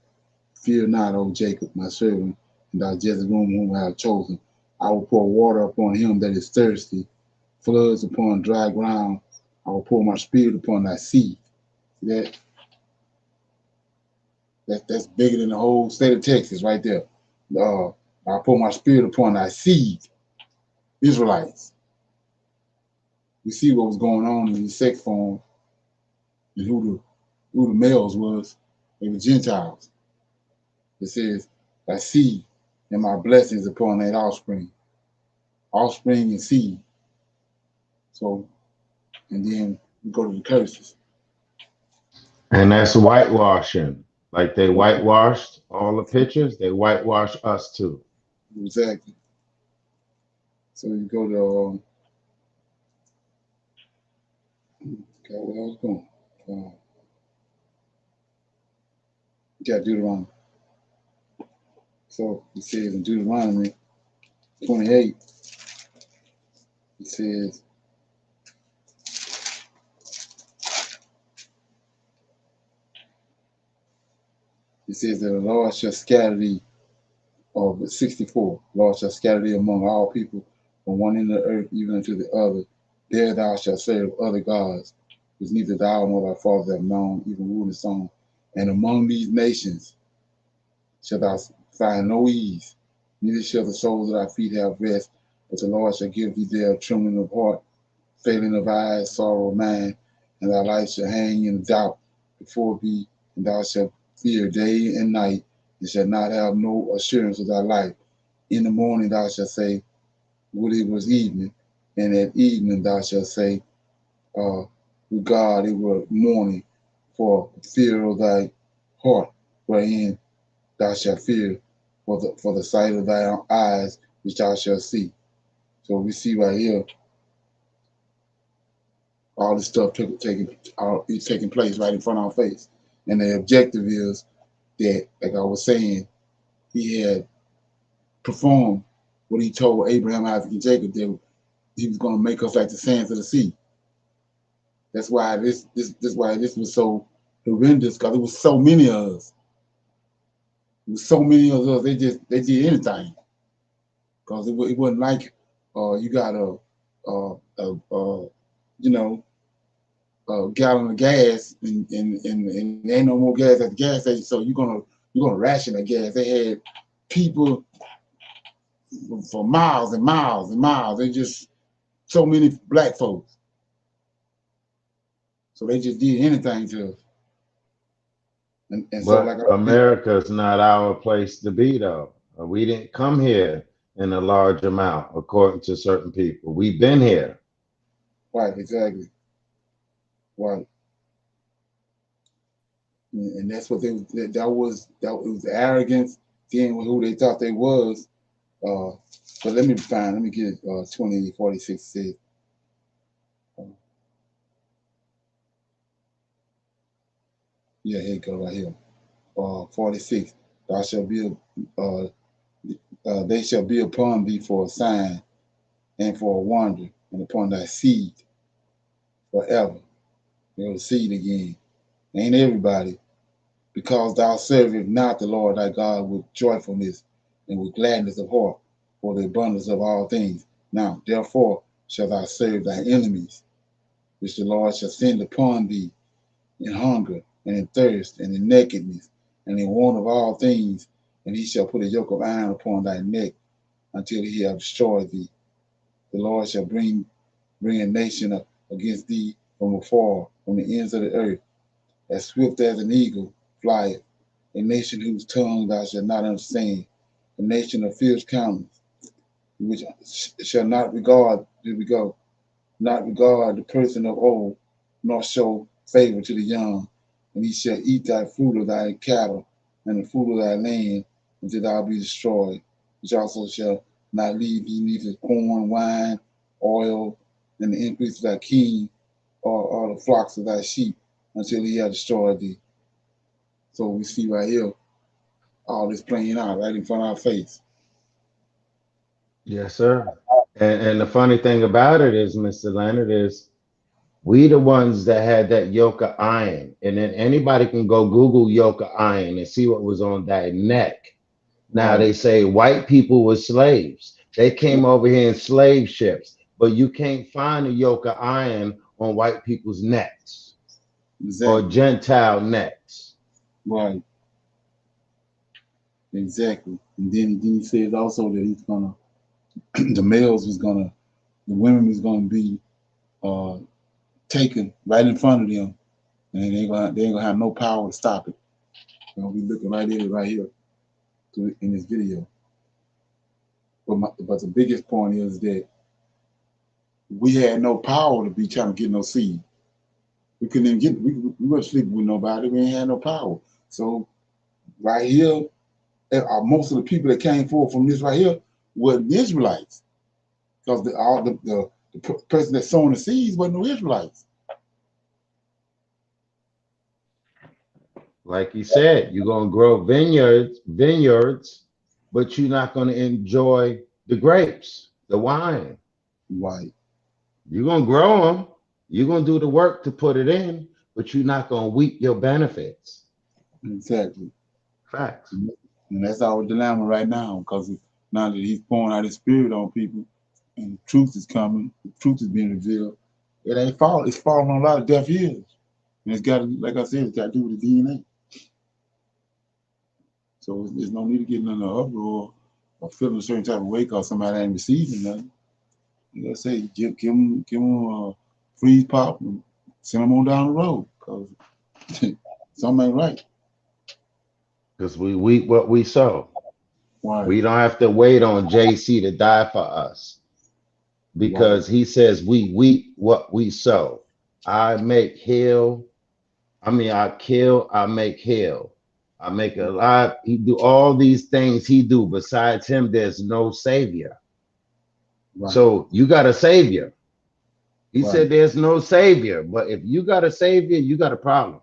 Fear not, O Jacob, my servant, and thou Jezreel, whom I have chosen. I will pour water upon him that is thirsty, floods upon dry ground. I will pour my spirit upon thy seed. See that's bigger than the whole state of Texas right there. I'll pour my spirit upon thy seed, Israelites. We see what was going on in these sex forms and who the males was. They were Gentiles. It says, thy seed and my blessings upon that offspring. Offspring and seed. So, and then we go to the curses. And that's whitewashing. Like they whitewashed all the pictures, they whitewash us too. Exactly. So you go to, okay, where I was going. You got Deuteronomy. So it says in Deuteronomy 28, it says, that the Lord shall scatter thee, or 64, Lord shall scatter thee among all people from one end of the earth even unto the other. There thou shalt serve other gods, which neither thou nor thy fathers have known, even wood and stone. And among these nations shalt thou find no ease, neither shall the soles of thy feet have rest, but the Lord shall give thee there trembling of heart, failing of eyes, sorrow of mind, and thy life shall hang in doubt before thee, and thou shalt fear day and night, and shalt not have no assurance of thy life. In the morning thou shalt say, would it was evening, and at evening thou shalt say, with God it were morning, for fear of thy heart, wherein thou shalt fear for the sight of thy eyes, which thou shalt see. So we see right here, all this stuff is taking place right in front of our face. And the objective is that, like I was saying, he had performed what he told Abraham, Isaac, and Jacob that he was going to make us like the sands of the sea. That's why this was so horrendous, because it was so many of us. It was so many of us. They did anything, because it wasn't like you got a gallon of gas and ain't no more gas at the gas station, so you're gonna you're gonna ration the gas. They had people for miles and miles and miles. They just so many black folks. So they just did anything to us. And so like But America's not our place to be, though. We didn't come here in a large amount, according to certain people. We've been here. right, exactly. Right. And that's what that was arrogance, then who they thought they was. But let me get 2046 says. Yeah, here you go right here. 46. Thou shalt be they shall be upon thee for a sign and for a wonder, and upon thy seed forever. You'll seed again. Ain't everybody, because thou servest not the Lord thy God with joyfulness and with gladness of heart for the abundance of all things. Now, therefore, shalt thou serve thy enemies, which the Lord shall send upon thee in hunger and in thirst and in nakedness and in want of all things, and he shall put a yoke of iron upon thy neck until he have destroyed thee. The Lord shall bring a nation up against thee from afar, from the ends of the earth, as swift as an eagle flieth, a nation whose tongue thou shalt not understand, a nation of fierce countenance, which shall not regard, here we go, not regard the person of old, nor show favor to the young. And he shall eat thy fruit of thy cattle and the fruit of thy land until thou be destroyed, which also shall not leave thee neither corn, wine, oil, and the increase of thy king, or the flocks of thy sheep, until he have destroyed thee. So we see right here all this playing out right in front of our face. Yes, sir. And the funny thing about it is, Mr. Leonard, is we the ones that had that yoke of iron. And then anybody can go Google yoke of iron and see what was on that neck. Now Right. they say white people were slaves. They came over here in slave ships, but you can't find a yoke of iron on white people's necks or Exactly. Gentile necks. Right. Exactly. And then he says also that he's gonna the males was gonna the women was gonna be uh taken right in front of them, and they ain't gonna have no power to stop it. We looking right at it right here in this video. But the biggest point is that we had no power to be trying to get no seed. We couldn't even get we weren't sleeping with nobody. We ain't had no power. So right here, most of the people that came forward from this right here were the Israelites, because the person that sowing the seeds wasn't no Israelites. Like you said, you're gonna grow vineyards, but you're not gonna enjoy the grapes, the wine. Right. You're gonna grow them. You're gonna do the work to put it in, but you're not gonna reap your benefits. Exactly. Facts. And that's our dilemma right now, because now that he's pouring out his spirit on people and the truth is coming, the truth is being revealed, it's falling on a lot of deaf ears. And it's got, like I said, it's got to do with the DNA. So there's no need to get in an uproar or feeling a certain type of way because somebody ain't receiving nothing. You gotta say, give them a freeze pop and send them on down the road, because something ain't right. Because we reap what we sow. Right. We don't have to wait on JC to die for us Right. because he says we reap what we sow. I make heal. I kill, I make heal. I make alive. He do all these things he do. Besides him, there's no savior. Right. So you got a savior. He Right. said there's no savior. But if you got a savior, you got a problem.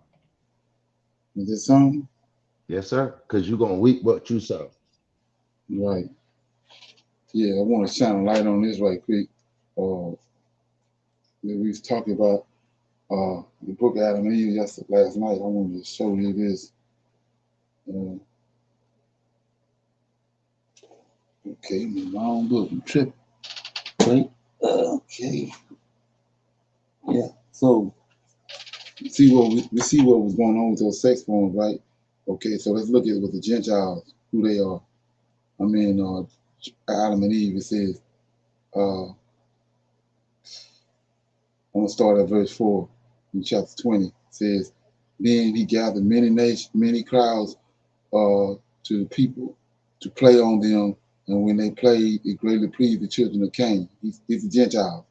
Is this something? Yes, sir. Because you're gonna reap what you sow. Right. Yeah, I want to shine a light on this right quick. We was talking about the book Adam and Eve last night. I wanted to show you this. Uh, okay, I'm in the wrong book. I'm tripping. Right? Okay. Yeah. So we see what was going on with those sex forms, right? Okay, so let's look at it with the Gentiles, who they are. I mean, Adam and Eve, it says, I'm going to start at verse 4 in chapter 20. It says, then he gathered many nations, many crowds to the people to play on them. And when they played, it greatly pleased the children of Cain. These are Gentiles,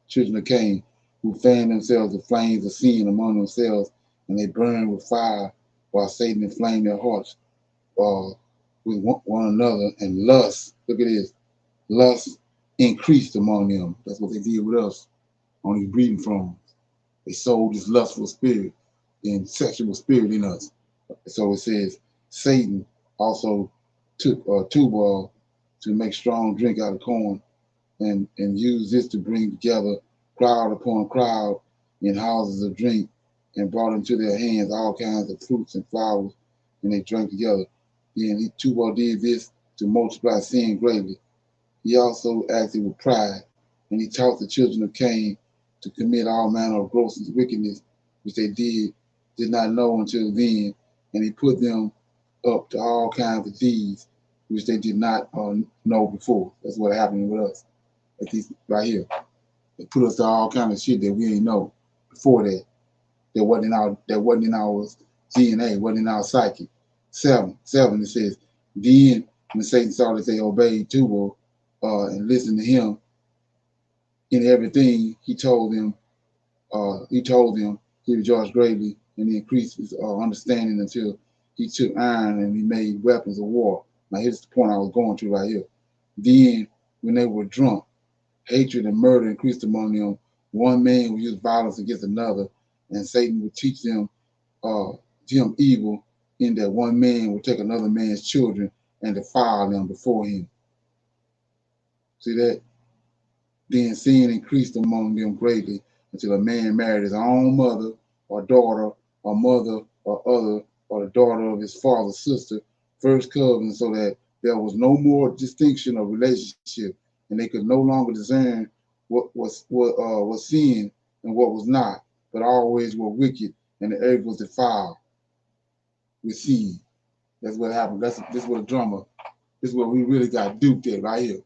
children of Cain, who fanned themselves with flames of sin among themselves, and they burned with fire while Satan inflamed their hearts with one another. And lust, look at this, lust increased among them. That's what they did with us on these breeding farms. They sold this lustful spirit and sexual spirit in us. So it says Satan also took tubal to make strong drink out of corn and used this to bring together crowd upon crowd in houses of drink and brought into their hands all kinds of fruits and flowers, and they drank together. Then Tubal did this to multiply sin greatly. He also acted with pride, and he taught the children of Cain to commit all manner of gross wickedness, which they did not know until then, and he put them up to all kinds of deeds which they did not know before. That's what happened with us. Like these right here, they put us to all kinds of shit that we didn't know before that. That wasn't in our DNA, wasn't in our psyche. Seven. It says, then when Satan saw that they obeyed Tubal and listened to him in everything he rejoiced greatly, and he increased his understanding until he took iron and he made weapons of war. Now here's the point I was going to right here. Then when they were drunk, hatred and murder increased among them. One man would use violence against another, and Satan would teach them evil in that one man would take another man's children and defile them before him. See that? Then sin increased among them greatly until a man married his own mother or daughter or mother or other or the daughter of his father's sister, first cousin, so that there was no more distinction of relationship, and they could no longer discern what was sin and what was not, but always were wicked, and the earth was defiled with sin. That's what happened. This is what a drummer. This is what we really got duped at right here.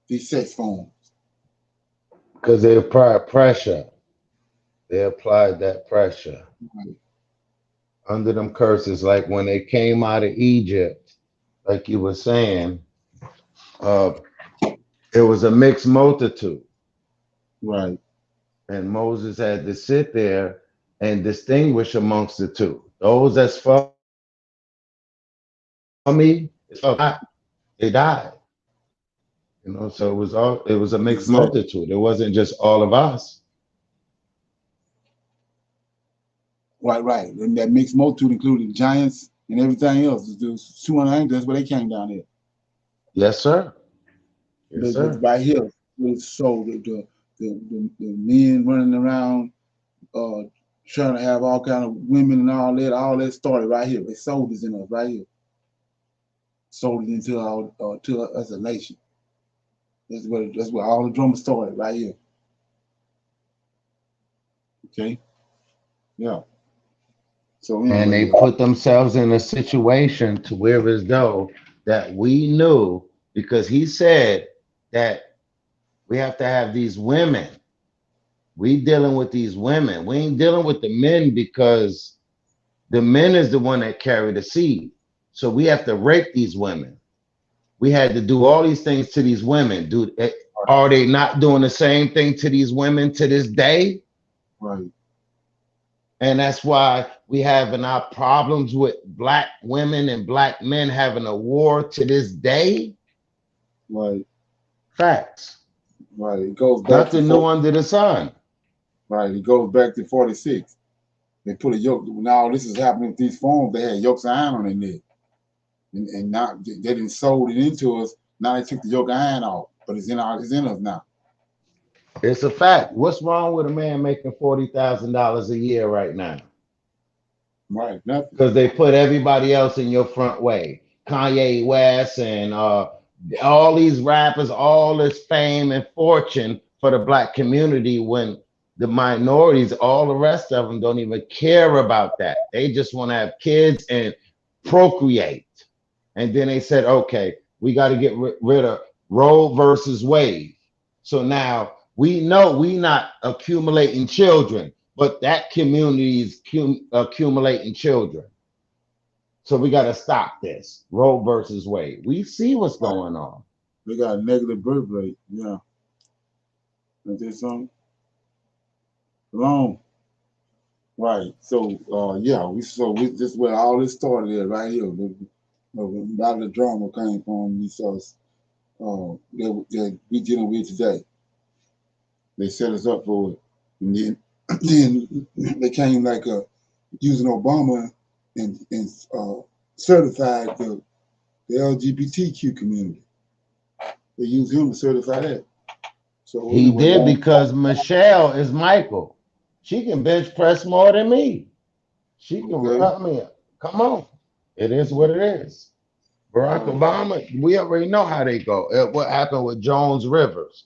These sex forms. Because they applied pressure. They applied that pressure Right. under them curses. Like when they came out of Egypt, like you were saying, uh, it was a mixed multitude. Right. And Moses had to sit there and distinguish amongst the two. Those that's for me, it's for not, they died. You know, so it was a mixed Exactly. multitude. It wasn't just all of us. Right. And that mixed multitude included giants and everything else. There's 200 angels, that's where they came down here. Yes, sir. Yes, But sir. right here, so the men running around trying to have all kind of women and all that started right here. They sold this in us right here. Sold it into our to us a nation. That's where all the drama started right here. Okay. Yeah. So And anyway, they put themselves in a situation to where as though that we knew, because he said that we have to have these women. We dealing with these women. We ain't dealing with the men, because the men is the one that carry the seed. So we have to rape these women. We had to do all these things to these women. Are they not doing the same thing to these women to this day? right. And that's why we having our problems with black women and black men having a war to this day. Right. Facts. Right. It goes back to Nothing new under the sun. right. It goes back to 46. They put a yoke. Now this is happening with these phones. They had yokes of iron on their neck, and now they didn't sold it into us. Now they took the yoke of iron off, but it's in us now. It's a fact. What's wrong with a man making $40,000 a year right now? Right, nothing. Because they put everybody else in your front way. Kanye West and all these rappers, all this fame and fortune for the black community, when the minorities, all the rest of them don't even care about that. They just want to have kids and procreate. And then they said, okay, we got to get rid of Roe versus Wade. So now we know we not accumulating children, but that community is accumulating children. So we got to stop this Roe versus Wade. We see what's going on. They got a negative birth rate. Yeah. Is there something? Long. Right. So yeah, we this is where all this started at right here. A lot of the drama came from these that we dealing with today. They set us up for it. And then then they came like using Obama and certified the LGBTQ community. They used him to certify that. So He anyway, did because Michelle is Michael. She can bench press more than me. She can, okay. I mean, come on. It is what it is. Barack Obama, we already know how they go. What happened with Jones Rivers?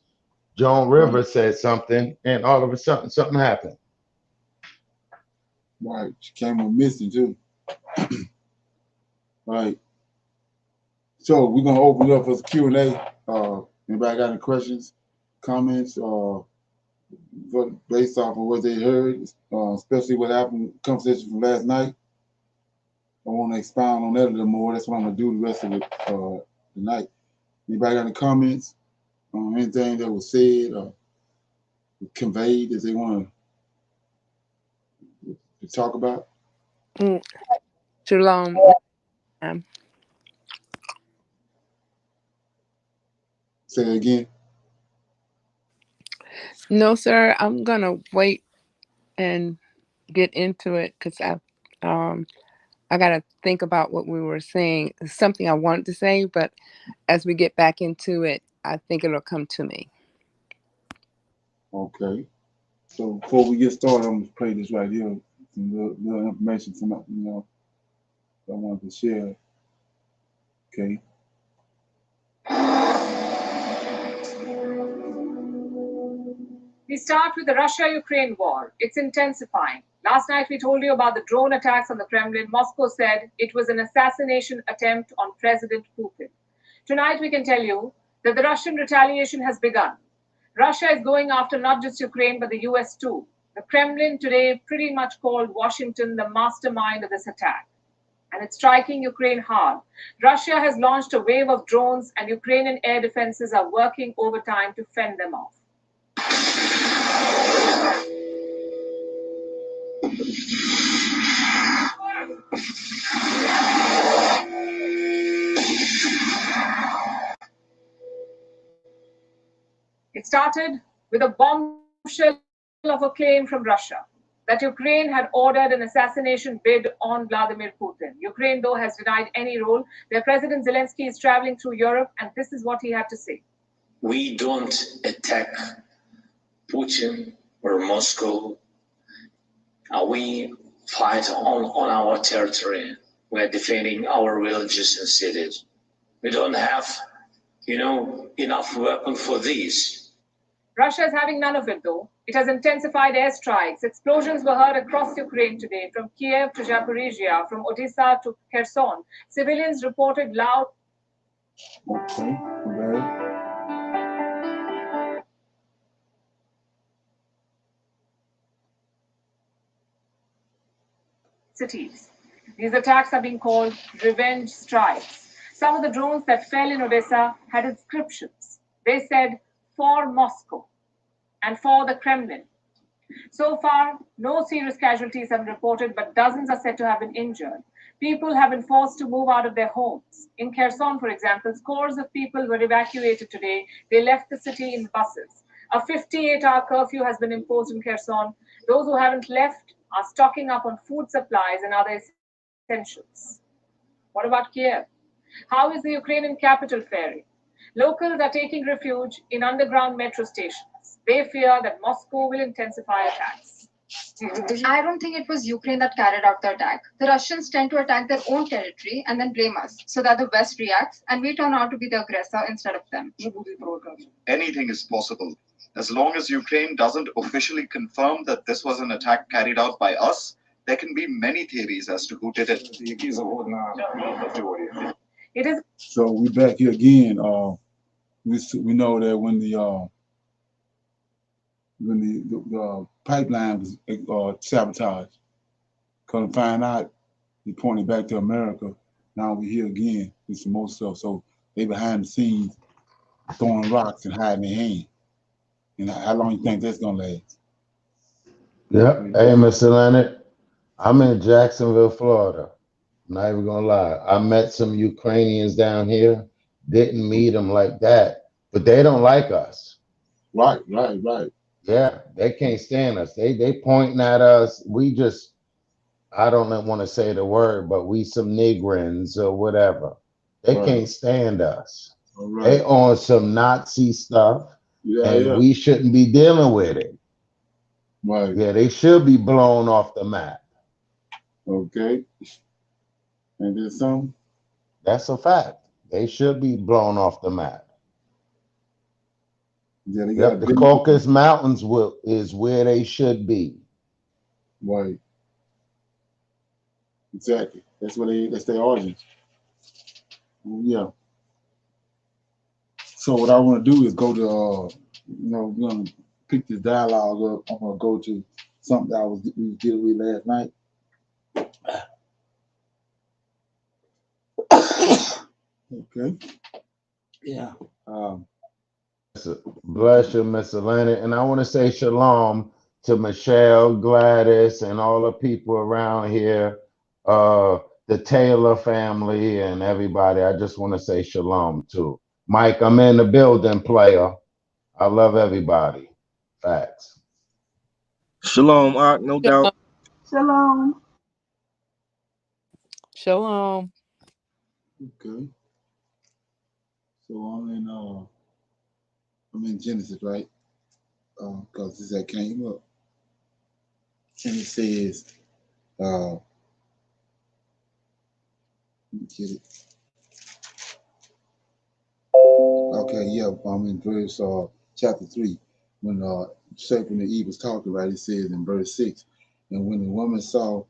Joan Rivers said something, and all of a sudden, something happened. Right. She came with Missy too. Right. So we're gonna open it up for Q&A. Anybody got any questions, comments, based off of what they heard, especially what happened, conversation from last night? I want to expound on that a little more. That's what I'm gonna do the rest of it tonight. Anybody got any comments on anything that was said or conveyed that they want to talk about? Shalom. Say it again. No, sir. I'm gonna wait and get into it because I gotta think about what we were saying. It's something I wanted to say, but as we get back into it, I think it'll come to me. Okay. So before we get started, I'm gonna play this right here. Some little information from I wanted to share. Okay. We start with the Russia-Ukraine war. It's intensifying. Last night we told you about the drone attacks on the Kremlin. Moscow said it was an assassination attempt on President Putin. Tonight we can tell you that the Russian retaliation has begun. Russia is going after not just Ukraine, but the US too. The Kremlin today pretty much called Washington the mastermind of this attack. And it's striking Ukraine hard. Russia has launched a wave of drones, and Ukrainian air defenses are working overtime to fend them off. It started with a bombshell of a claim from Russia that Ukraine had ordered an assassination bid on Vladimir Putin. Ukraine, though, has denied any role. Their President Zelensky is traveling through Europe, and this is what he had to say. We don't attack Putin or Moscow. We fight on our territory. We're defending our villages and cities. We don't have, enough weapons for this. Russia is having none of it, though. It has intensified airstrikes. Explosions were heard across Ukraine today, from Kiev to Zaporizhia, from Odessa to Kherson. Civilians reported loud. Okay. Right. Cities. These attacks are being called revenge strikes. Some of the drones that fell in Odessa had inscriptions. They said, "For Moscow" and "For the Kremlin." So far, no serious casualties have been reported, but dozens are said to have been injured. People have been forced to move out of their homes. In Kherson, for example, scores of people were evacuated today. They left the city in buses. A 58-hour curfew has been imposed in Kherson. Those who haven't left are stocking up on food supplies and other essentials. What about Kiev? How is the Ukrainian capital faring? Locals are taking refuge in underground metro stations. They fear that Moscow will intensify attacks. I don't think it was Ukraine that carried out the attack. The Russians tend to attack their own territory and then blame us, so that the West reacts and we turn out to be the aggressor instead of them. Anything is possible. As long as Ukraine doesn't officially confirm that this was an attack carried out by us, There can be many theories as to who did it. It is So we back here again. We know that when the pipeline was sabotaged, come to find out, he pointed back to America. Now we here again with some more stuff. So they behind the scenes throwing rocks and hiding their hand. And how long you think that's gonna last? Yep. Hey, Mr. Leonard, I'm in Jacksonville, Florida. I'm not even gonna lie. I met some Ukrainians down here. Didn't meet them like that, but they don't like us. Right. Yeah, they can't stand us. They pointing at us. We just, I don't want to say the word, but we some Negrins or whatever. They Right. can't stand us. All right. They on some Nazi stuff, and we shouldn't be dealing with it. Right. Yeah, they should be blown off the map. Okay. And then some. That's a fact. They should be blown off the map. Yeah, they Yep, got the Caucasus Mountains is where they should be. Right. Exactly. That's their origins. Yeah. So what I want to do is go to we're gonna pick this dialogue up. I'm gonna go to something that we was dealing with last night. Okay. Yeah. Bless you, Miss Atlantic. And I want to say shalom to Michelle, Gladys, and all the people around here, the Taylor family and everybody. I just want to say shalom too. Mike, I'm in the building, player. I love everybody. Facts. Shalom, Ark, no doubt. Shalom. Shalom. Okay. So I'm in Genesis, right? Because this that came up. And it says, let me get it. Okay, yeah, I'm in verse chapter 3. When serpent and Eve was talking, right, it says in verse 6, and when the woman saw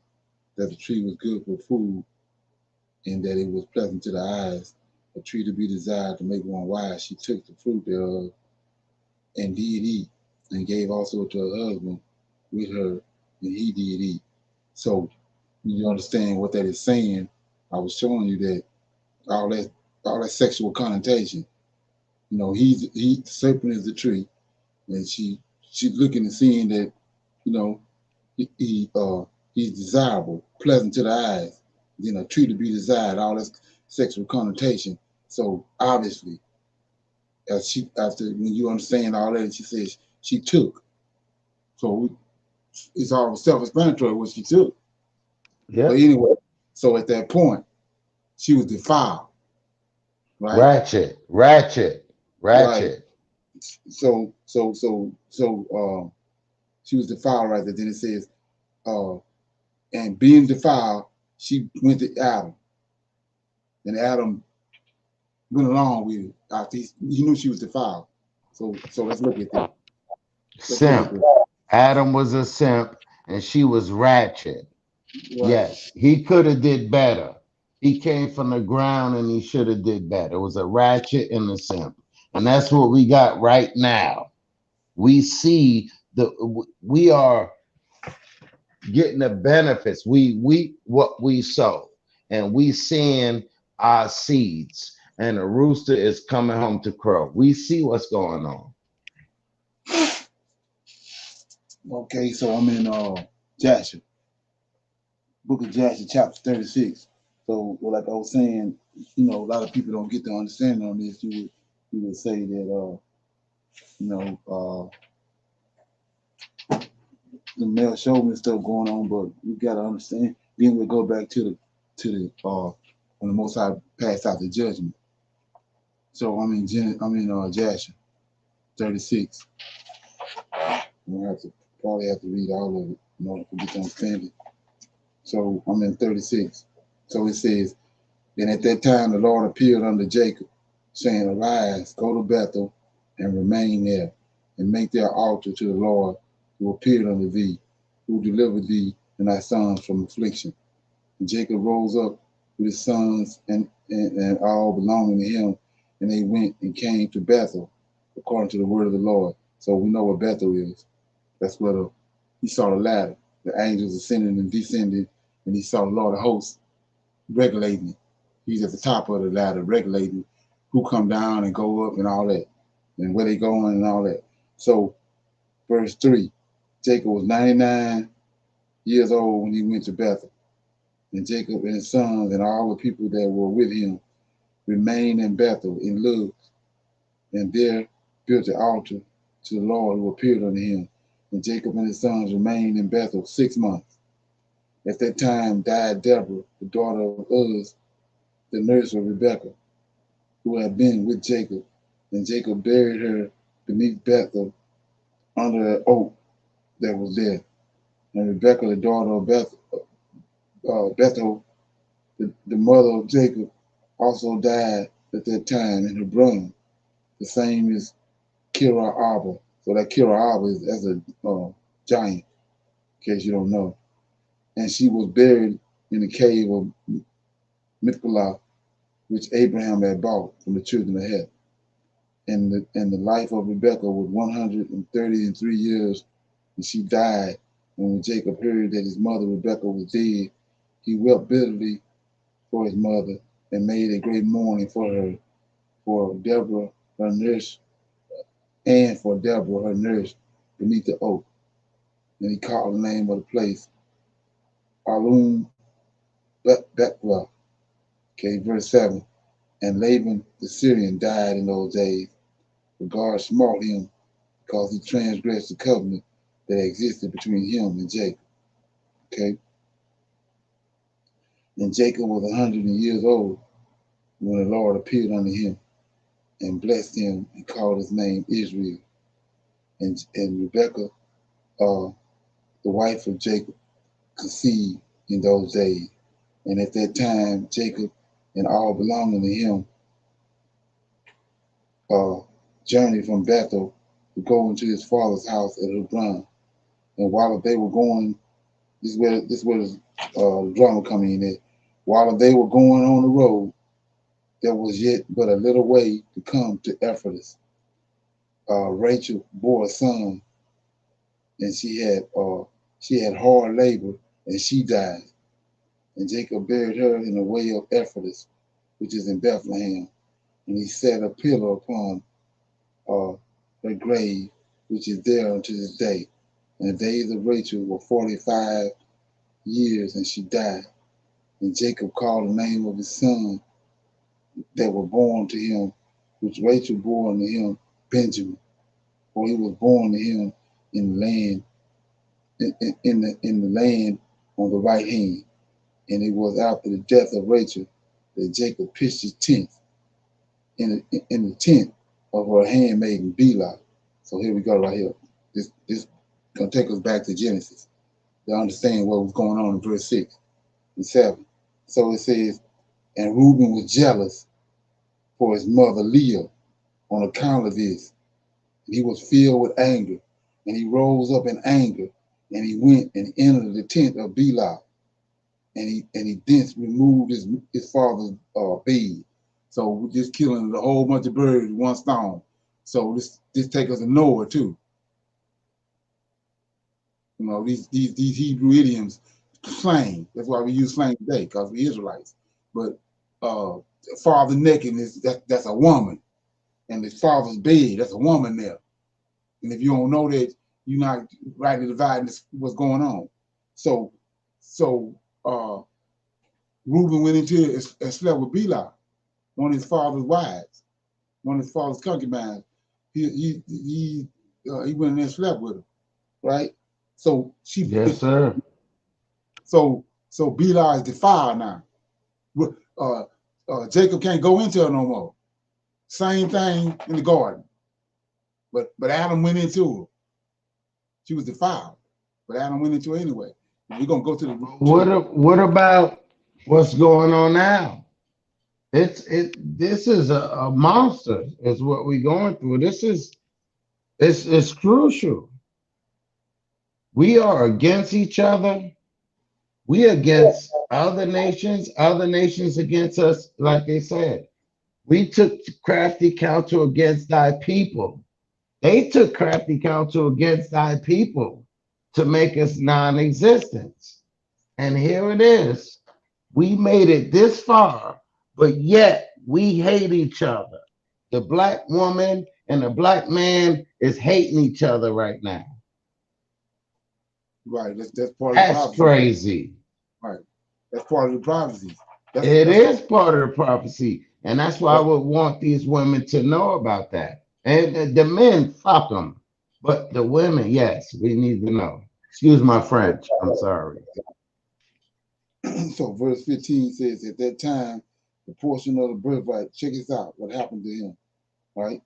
that the tree was good for food, and that it was pleasant to the eyes, a tree to be desired to make one wise, she took the fruit thereof and did eat, and gave also to her husband with her, and he did eat. So you understand what that is saying. I was showing you that all that sexual connotation. You know, the serpent is the tree, and she's looking and seeing that, you know, he's desirable, pleasant to the eyes, you know, tree to be desired, all this sexual connotation. So obviously, after when you understand all that, she says she took. So it's all self-explanatory what she took. Yeah. But anyway, so at that point, she was defiled, right? Ratchet. Right. So she was defiled right there. Then it says, and being defiled, she went to Adam, and Adam went along with it. After he knew she was defiled. So let's look at that. Simp. Adam was a simp, and she was ratchet. Right. Yes, he could have did better. He came from the ground, and he should have did better. It was a ratchet and a simp, and that's what we got right now. We see we are getting the benefits. We what we sow, and we seeing our seeds. And the rooster is coming home to crow. We see what's going on. Okay, so I'm in Jasher, Book of Jasher, chapter 36. So, like I was saying, you know, a lot of people don't get the understanding on this. You would say that, the male chauvinist stuff going on, but you gotta understand. Then we go back to the when the Most High passed out the judgment. So I'm in Jasher 36. I probably have to read all of it in order to get to understand it. So I'm in 36. So it says, then at that time the Lord appeared unto Jacob, saying, arise, go to Bethel, and remain there, and make their altar to the Lord who appeared unto thee, who delivered thee and thy sons from affliction. And Jacob rose up with his sons and all belonging to him, and they went and came to Bethel, according to the word of the Lord. So we know what Bethel is. That's where he saw the ladder. The angels ascending and descending, and he saw the Lord of hosts regulating it. He's at the top of the ladder, regulating who come down and go up and all that, and where they going and all that. So, verse 3, Jacob was 99 years old when he went to Bethel. And Jacob and his sons and all the people that were with him remained in Bethel in Luz, and there built an altar to the Lord who appeared unto him. And Jacob and his sons remained in Bethel 6 months. At that time died Deborah, the daughter of Uz, the nurse of Rebekah, who had been with Jacob. And Jacob buried her beneath Bethel under an oak that was there. And Rebekah, the daughter of Bethel, the mother of Jacob, also died at that time in Hebron. The same as Kira Arba. So that Kira Arba is as a giant, in case you don't know. And she was buried in the cave of Machpelah, which Abraham had bought from the children of Heth. And the life of Rebekah was 133 years, and she died. And when Jacob heard that his mother Rebekah was dead, he wept bitterly for his mother and made a great mourning for Deborah, her nurse, and for Deborah, her nurse, beneath the oak. And he called the name of the place Alum Bethlah. Okay, verse 7. And Laban the Syrian died in those days. For God smote him because he transgressed the covenant that existed between him and Jacob. Okay. And Jacob was 100 years old when the Lord appeared unto him and blessed him and called his name Israel. And Rebekah, the wife of Jacob, conceived in those days. And at that time, Jacob and all belonging to him journeyed from Bethel to go into his father's house at Hebron. And while they were going, this is where the drama coming in at. While they were going on the road, there was yet but a little way to come to Ephrata. Rachel bore a son, and she had hard labor, and she died. And Jacob buried her in the way of Ephrata, which is in Bethlehem, and he set a pillar upon her grave, which is there unto this day. And the days of Rachel were 45 years, and she died. And Jacob called the name of his son that were born to him, which Rachel bore unto him, Benjamin, for he was born to him in the land, in the land on the right hand. And it was after the death of Rachel that Jacob pitched his tent in the tent of her handmaiden Bilhah. So here we go right here. This gonna take us back to Genesis to understand what was going on in verse 6 and 7. So it says, and Reuben was jealous for his mother Leah on account of this. And he was filled with anger, and he rose up in anger, and he went and entered the tent of Bilhah, and he thence removed his father's bed. So we're just killing a whole bunch of birds with one stone. So this take us to Noah too. You know, these Hebrew idioms, slang. That's why we use slang today, because we Israelites. But father nakedness, that's a woman. And his father's bed, that's a woman there. And if you don't know that, you're not rightly dividing what's going on. So Reuben went into it and slept with Bilhah, one of his father's wives, one of his father's concubines. He went in there and slept with her, right? So Yes, sir. So Bilhah is defiled now. Jacob can't go into her no more. Same thing in the garden. But Adam went into her. She was defiled. But Adam went into her anyway. We're gonna go to the What about what's going on now? This is a monster, is what we're going through. It's crucial. We are against each other. We against other nations against us, like they said. We took crafty counsel against thy people. They took crafty counsel against thy people to make us non-existent. And here it is. We made it this far, but yet we hate each other. The black woman and the black man is hating each other right now. Right. That's part of the That's prophecy. crazy. Right. That's part of the prophecy. It That's is part of the prophecy. And that's why I that, would want these women to know about that. And the men, fuck them. But the women, yes, we need to know. Excuse my French. I'm sorry. so verse 15 says, at that time, the portion of the birthright, check this out, what happened to him, right?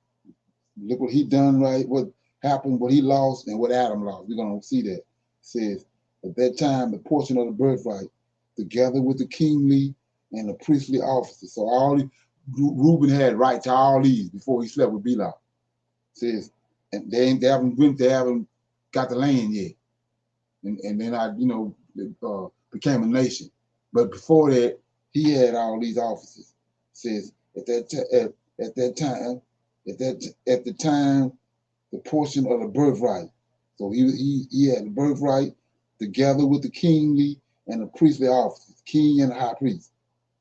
Look what he done, right? What happened, what he lost, and what Adam lost. We're going to see that. It says, at that time, the portion of the birthright, together with the kingly and the priestly offices. So all these, Reuben had right to all these before he slept with Bela. Says, and they haven't got the land yet. And then became a nation. But before that, he had all these offices. It says at the time, the portion of the birthright. So he had the birthright together with the kingly and the priestly offices. King and the high priest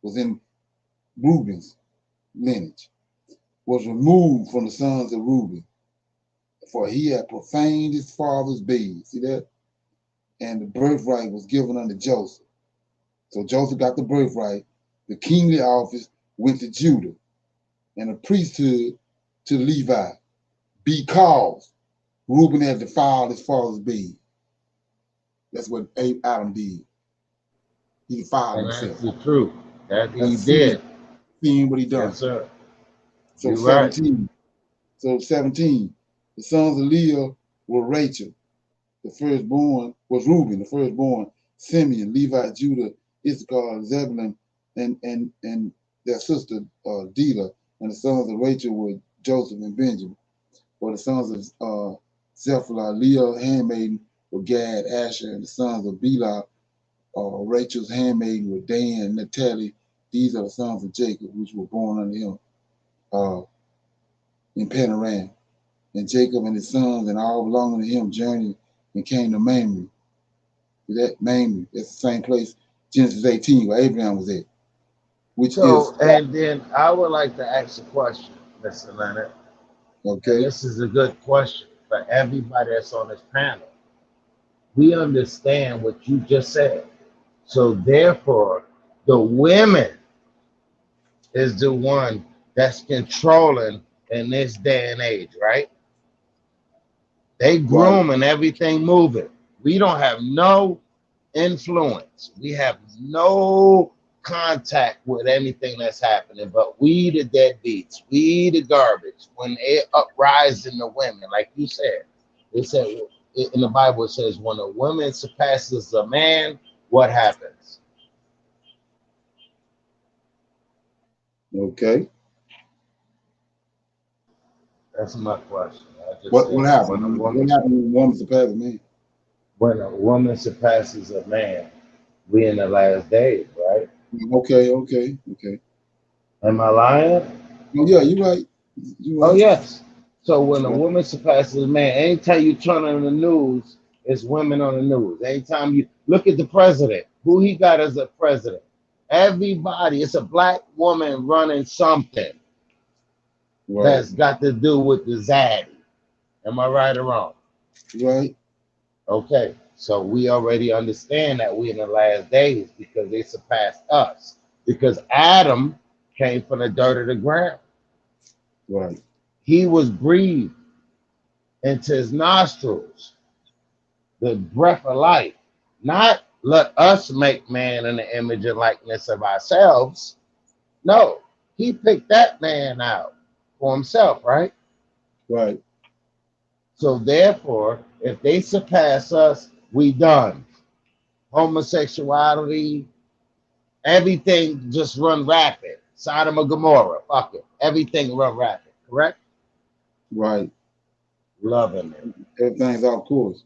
was in Reuben's lineage. Was removed from the sons of Reuben, for he had profaned his father's bed. See that? And the birthright was given unto Joseph. So Joseph got the birthright. The kingly office went to Judah, and the priesthood to Levi, because Reuben had defiled his father's bed. That's what Adam did. He defiled And himself. that's the truth. That he That's sin, did. what he done. Yes, sir. So You're right. 17. So 17. The sons of Leah were Rachel. The firstborn was Reuben, the firstborn, Simeon, Levi, Judah, Issachar, Zebulun, and their sister Delah. And the sons of Rachel were Joseph and Benjamin. For the sons of Zephaniah, Leah, handmaiden, were Gad, Asher, and the sons of Bela, Rachel's handmaiden, were Dan and Naphtali. These are the sons of Jacob, which were born unto him in Padan. And Jacob and his sons and all belonging to him journeyed and came to Mamre. That Mamre, that's the same place, Genesis 18, where Abraham was at. And then I would like to ask a question, Mr. Leonard. Okay. And this is a good question for everybody that's on this panel. We understand what you just said. So therefore, the women is the one that's controlling in this day and age, right? They grooming everything moving. We don't have no influence. We have no contact with anything that's happening, but we the deadbeats, we the garbage. When they uprising the women, like you said, they said in the Bible, it says when a woman surpasses a man, what happens? Okay. That's my question. What happened? What happened when a woman surpasses a man? When a woman surpasses a man, we in the last days, right? Okay. Am I lying? Oh yeah, you're right. Oh yes. So when a woman surpasses a man, anytime you turn on the news, it's women on the news. Anytime you look at the president, who he got as a president, everybody, it's a black woman running something that's got to do with the zaddy. Am I right or wrong? Right. Okay. So we already understand that we in the last days because they surpassed us. Because Adam came from the dirt of the ground. Right. He was breathed into his nostrils the breath of life. Not let us make man in the image and likeness of ourselves. No, he picked that man out for himself, right? Right. So therefore, if they surpass us, we done. Homosexuality, everything just run rapid. Sodom and Gomorrah, fuck it. Everything run rapid, correct? Right. Loving it. Everything's off course.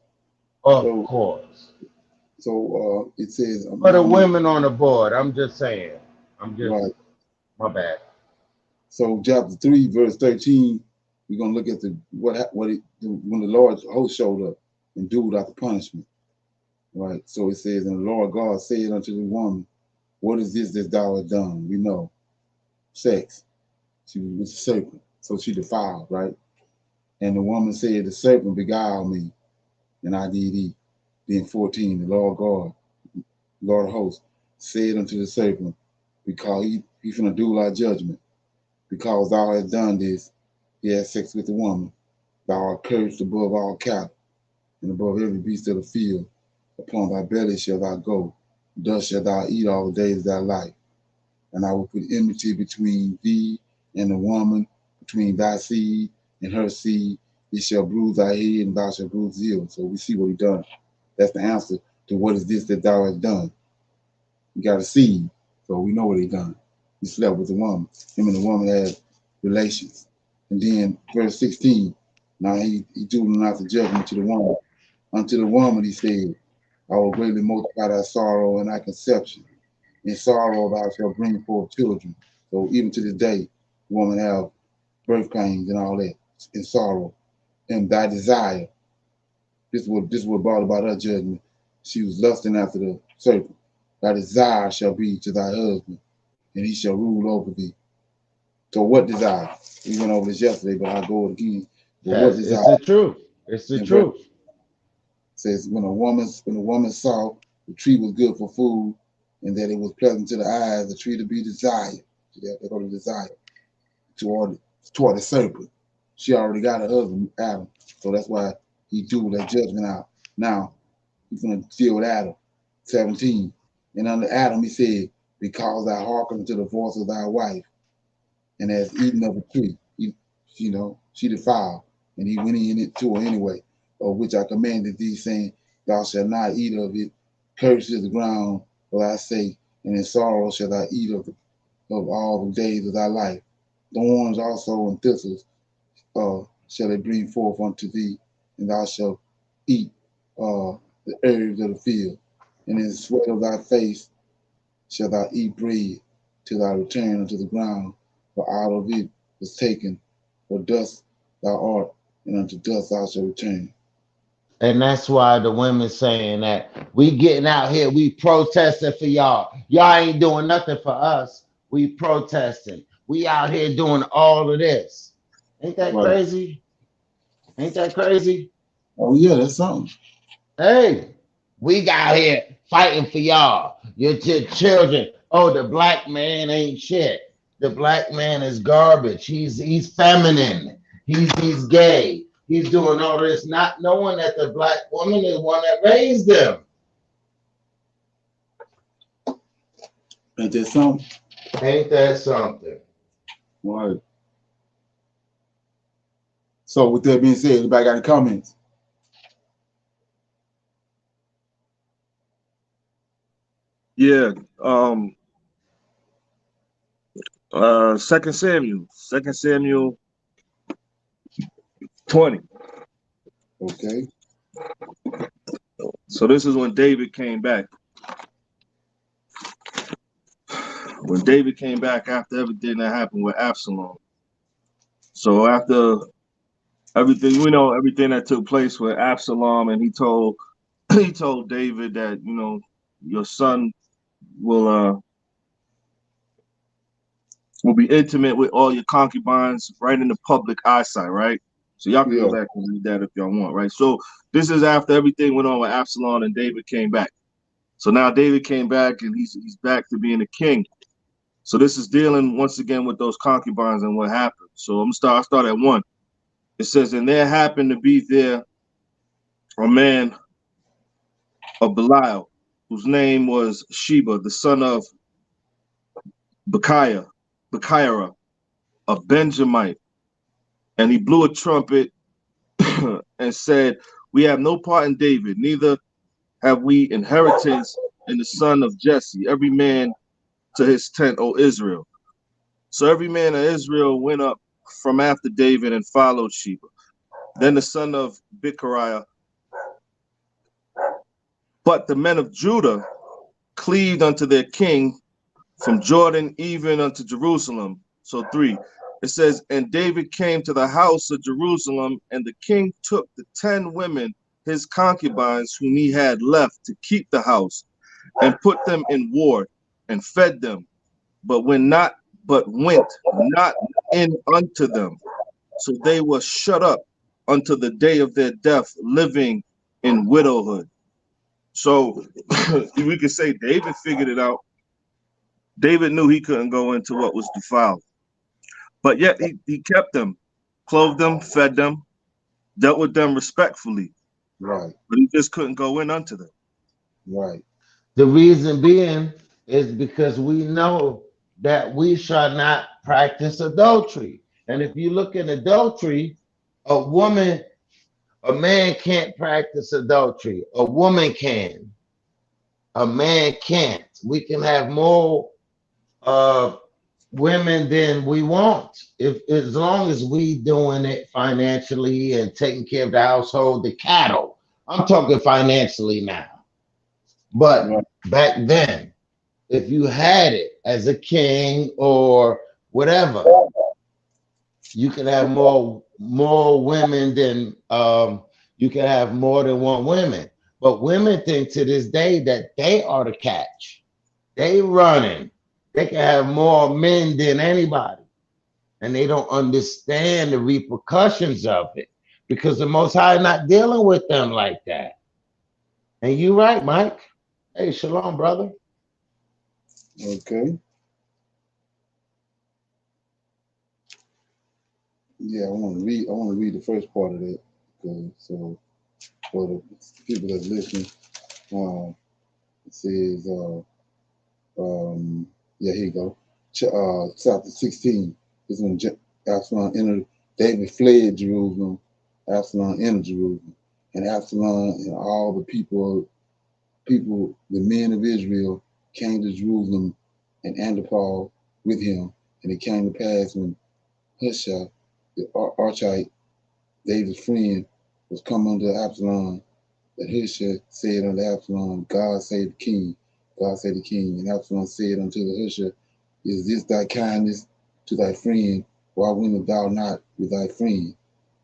Of course. So it says, For the women on the board, I'm just saying. Right. My bad. So chapter 3, verse 13, we're gonna look at when the Lord's host showed up and due out the punishment. Right. So it says, and the Lord God said unto the woman, what is this that thou hast done? We know. Sex. She was a serpent. So she defiled, right? And the woman said, the serpent beguiled me, and I did eat. Then 14, the Lord God, Lord of hosts, said unto the serpent, because he finna do thy judgment, because thou hast done this, he had sex with the woman, thou art cursed above all cattle, and above every beast of the field. Upon thy belly shalt thou go, thus shalt thou eat all the days of thy life. And I will put enmity between thee and the woman, between thy seed and her seed. It shall bruise thy head, and thou shalt bruise his heel. So we see what he done. That's the answer to what is this that thou hast done. You got a seed, so we know what he done. He slept with the woman. Him and the woman had relations. And then verse 16, now he drew not the judgment to the woman. Unto the woman he said, I will greatly multiply thy sorrow and thy conception. In sorrow thou shalt bring forth children. So even to this day, women have birth pains and all that in sorrow. And thy desire, this is what brought about her judgment. She was lusting after the serpent. Thy desire shall be to thy husband, and he shall rule over thee. So what desire? We went over this yesterday, but I'll go again. But what desire? It's the truth. It's the And verse truth. says, when a woman saw the tree was good for food, and that it was pleasant to the eyes, the tree to be desired. They go to desire toward the serpent. She already got her husband, Adam. So that's why he threw that judgment out. Now he's gonna deal with Adam. 17. And under Adam he said, because thou hearkened to the voice of thy wife, and has eaten of the tree, she defiled, and he went in it to her anyway, of which I commanded thee, saying, thou shalt not eat of it, cursed is the ground for thy sake, and in sorrow shalt thou eat of all the days of thy life. Thorns also and thistles shall they bring forth unto thee, and thou shalt eat the herbs of the field, and in the sweat of thy face shalt thou eat bread till thou return unto the ground, for out of it was taken, for dust thou art, and unto dust thou shalt return. And that's why the women saying that we getting out here, we protesting for y'all. Y'all ain't doing nothing for us. We protesting. We out here doing all of this. Ain't that Right. crazy? Ain't that crazy? Oh yeah, that's something. Hey, we got here fighting for y'all. Your children. Oh, the black man ain't shit. The black man is garbage. He's feminine. He's gay. He's doing all this, not knowing that the black woman is one that raised them. Ain't that something? Ain't that something? Right. So with that being said, anybody got any comments? Yeah. 2 Samuel 20. Okay. So this is when David came back. When David came back after everything that happened with Absalom. So after everything, everything that took place with Absalom, and he told David that, your son will be intimate with all your concubines right in the public eyesight, right? So y'all can go back and read that if y'all want, right? So this is after everything went on with Absalom and David came back. So now David came back and he's back to being a king. So this is dealing once again with those concubines and what happened. So I'll start at 1. It says, and there happened to be there a man of Belial, whose name was Sheba, the son of Bechiah, a Benjamite. And he blew a trumpet and said, we have no part in David, neither have we inheritance in the son of Jesse, every man to his tent, O Israel. So every man of Israel went up from after David and followed Sheba. Then the son of Bechiah But the men of Judah cleaved unto their king from Jordan even unto Jerusalem. So 3. It says, and David came to the house of Jerusalem, and the king took the 10 women, his concubines, whom he had left to keep the house, and put them in ward, and fed them, but went not in unto them. So they were shut up unto the day of their death, living in widowhood. So we could say David figured it out. David knew he couldn't go into what was defiled. But yet he kept them, clothed them, fed them, dealt with them respectfully. Right. But he just couldn't go in unto them. Right. The reason being is because we know that we shall not practice adultery. And if you look at adultery, a man can't practice adultery. A woman can. A man can't. We can have more women than we want, if as long as we doing it financially and taking care of the household, the cattle. I'm talking financially now. But Right. back then, if you had it as a king or whatever, you can have more women than you can have more than one woman. But women think to this day that they are the catch. They running. They can have more men than anybody. And they don't understand the repercussions of it because the Most High not dealing with them like that. And you right, Mike. Hey, shalom, brother. Okay. Yeah, I want to read the first part of that, because so for the people that's listening, it says, yeah, here you go. Chapter 16 is when Absalom entered. David fled Jerusalem. Absalom entered Jerusalem, and Absalom and all the people, the men of Israel, came to Jerusalem, and Antipaul with him. And it came to pass when Hushai, the Archite, David's friend, was come unto Absalom, that Hushai said unto Absalom, God save the king. God save the king. And Absalom said unto the Hushai, is this thy kindness to thy friend? Why winnest thou not with thy friend?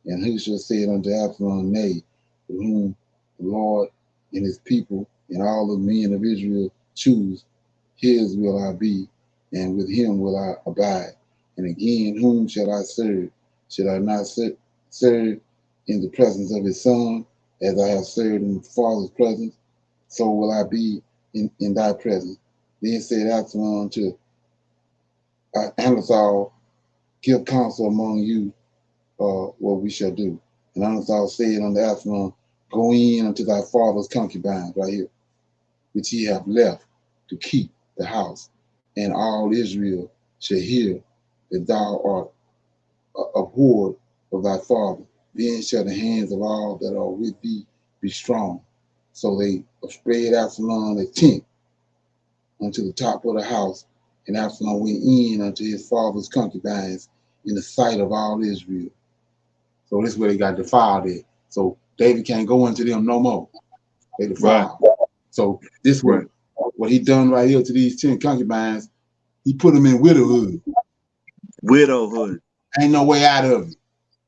And Hushai said unto Absalom, nay, with whom the Lord and his people and all the men of Israel choose, his will I be, and with him will I abide. And again, whom shall I serve? Should I not serve in the presence of his son, as I have served in the father's presence? So will I be in thy presence. Then said Absalom to Amasa, give counsel among you what we shall do. And Amasa said unto Absalom, go in unto thy father's concubines, right here, which he have left to keep the house, and all Israel shall hear that thou art abhorred of thy father. Then shall the hands of all that are with thee be strong. So they spread Absalom a tent unto the top of the house, and Absalom went in unto his father's concubines in the sight of all Israel. So this is where they got defiled at. So David can't go into them no more. They defiled. Right. So this was what he done right here to these 10 concubines. He put them in widowhood. Widowhood. Ain't no way out of it.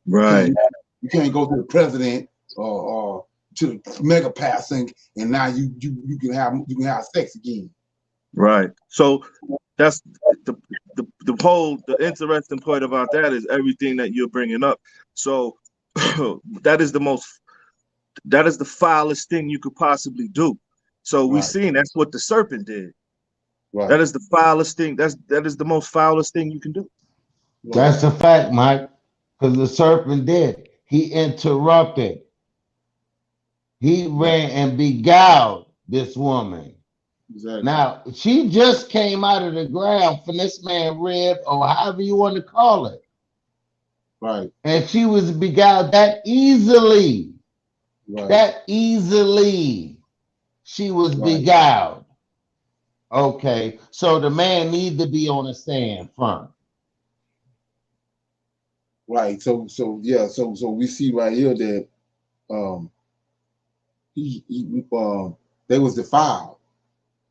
Right. You can't go to the president or to the mega passing, and now you can have sex again. Right. So that's the interesting point about that is everything that you're bringing up. So that is the foulest thing you could possibly do. So we seen that's what the serpent did. Right. That is the foulest thing. That is the most foulest thing you can do. That's a fact, Mike. Because the serpent did. He interrupted. He ran and beguiled this woman. Exactly. Now, she just came out of the ground from this man's rib, or however you want to call it. Right. And she was beguiled that easily. Right. That easily. She was beguiled. Okay. So the man need to be on the stand front. Right. So we see right here that They was defiled.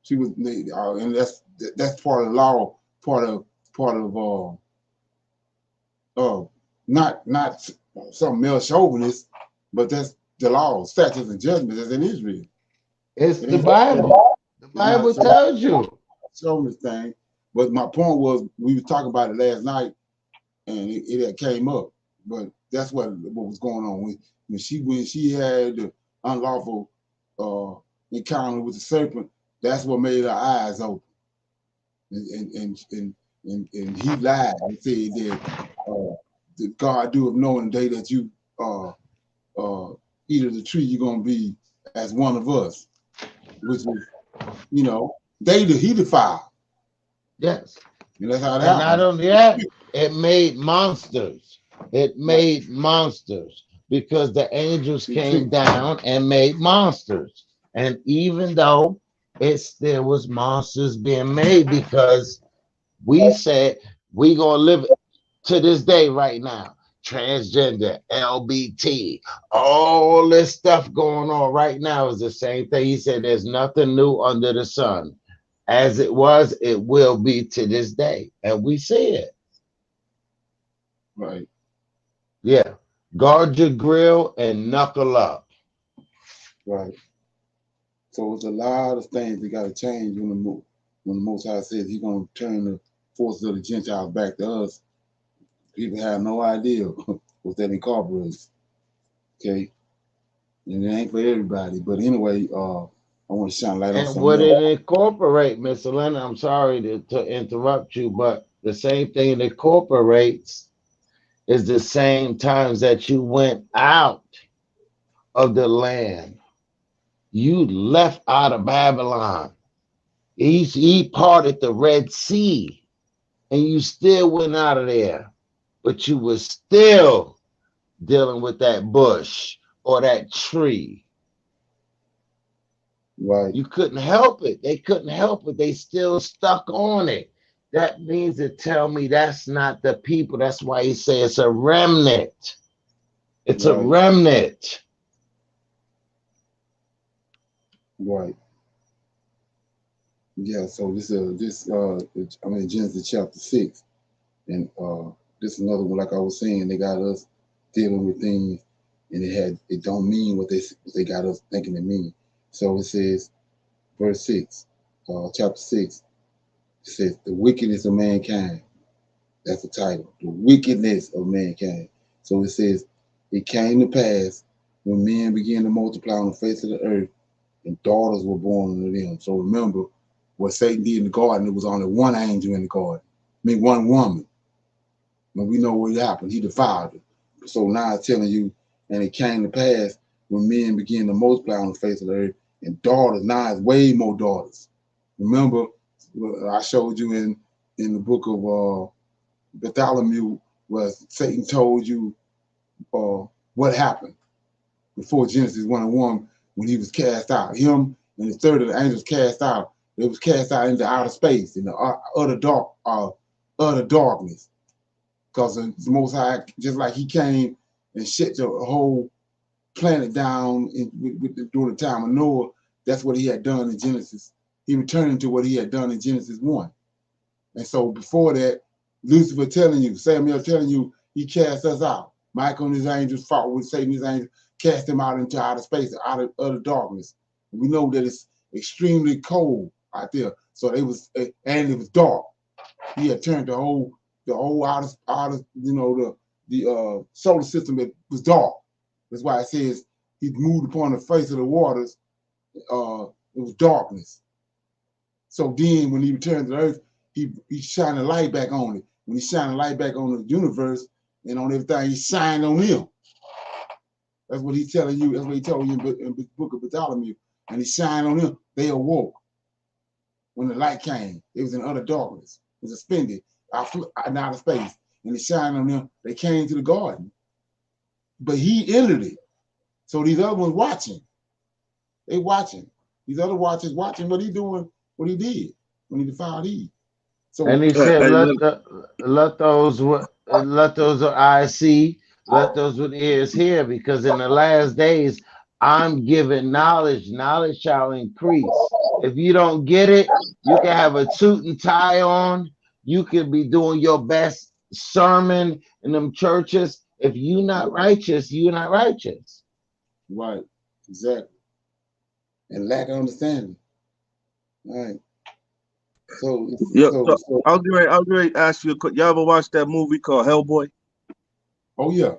She was, and that's part of the law, part of not some male chauvinist, but that's the law, statutes, and judgments that's in Israel. It's It the ain't, Bible. The it's not Bible some tells you. chauvinist thing. But my point was, we were talking about it last night, and it had came up. But that's what was going on when she had the unlawful encounter with the serpent. That's what made her eyes open, and he lied and said that God do of knowing the day that you eat of the tree, you're gonna be as one of us, which is, he defiled. Yes. And that's how it And not happened. only that, it made monsters. It Right. made monsters because the angels came down and made monsters. And even though it still was monsters being made, because we said we gonna live it to this day right now. Transgender, LBT, all this stuff going on right now is the same thing. He said there's nothing new under the sun. As it was, it will be to this day. And we see it. Right. Yeah. Guard your grill and knuckle up. Right. So it's a lot of things that got to change when the Most High says He's going to turn the forces of the Gentiles back to us. People have no idea what that incorporates. Okay, and it ain't for everybody. But anyway, I want to shine light on And something what it else. incorporate, Miss Elena, I'm sorry to interrupt you, but the same thing it incorporates is the same times that you went out of the land. You left out of Babylon. He parted the Red Sea, and you still went out of there, but you were still dealing with that bush or that tree. Right. You couldn't help it. They couldn't help it. They still stuck on it. That means to tell me that's not the people. That's why he says it's a remnant. It's a Right. remnant. Right. Yeah. So I'm in Genesis chapter 6, and this is another one. Like I was saying, they got us dealing with things, and it don't mean what they got us thinking it mean. So it says, verse 6, chapter 6. It says, the wickedness of mankind. That's the title. The wickedness of mankind. So it says, it came to pass when men began to multiply on the face of the earth, and daughters were born unto them. So remember what Satan did in the garden, it was only one angel in the garden. I mean, one woman. And we know what happened. He defiled her. So now it's telling you, and it came to pass when men began to multiply on the face of the earth, and daughters, now it's way more daughters. Remember, I showed you in the book of Bartholomew, where Satan told you what happened before Genesis 1 and 1 when he was cast out. Him and the third of the angels cast out. They was cast out into outer space, in the utter darkness. Because the Most High, just like He came and shut the whole planet down during the time of Noah, that's what He had done in Genesis. He returned to what He had done in Genesis 1. And so before that, Lucifer telling you, Samuel telling you, he cast us out. Michael and his angels fought with Satan, his angels, cast them out into outer space, out of utter darkness. And we know that it's extremely cold out there. So it was dark. He had turned the whole outer the solar system. It was dark. That's why it says he moved upon the face of the waters. It was darkness. So then when he returned to the earth, he shined a light back on it. When he shined a light back on the universe and on everything, he shined on him. That's what he's telling you. That's what he told you in the book of Bartholomew. And he shined on him. They awoke. When the light came, it was in utter darkness. It was suspended out of space. And he shined on them. They came to the garden. But he entered it. So these other ones watching. They watching. These other watchers watching what he doing, what he did when he defiled Eve. So And he said, let those eyes see, let those with ears hear, because in the last days, I'm giving knowledge. Knowledge shall increase. If you don't get it, you can have a suit and tie on. You could be doing your best sermon in them churches. If you not righteous, you're not righteous. Right. Exactly. And lack of understanding. All right. So, Yeah, so so I was ready to ask you a quick. Y'all ever watched that movie called Hellboy? oh yeah.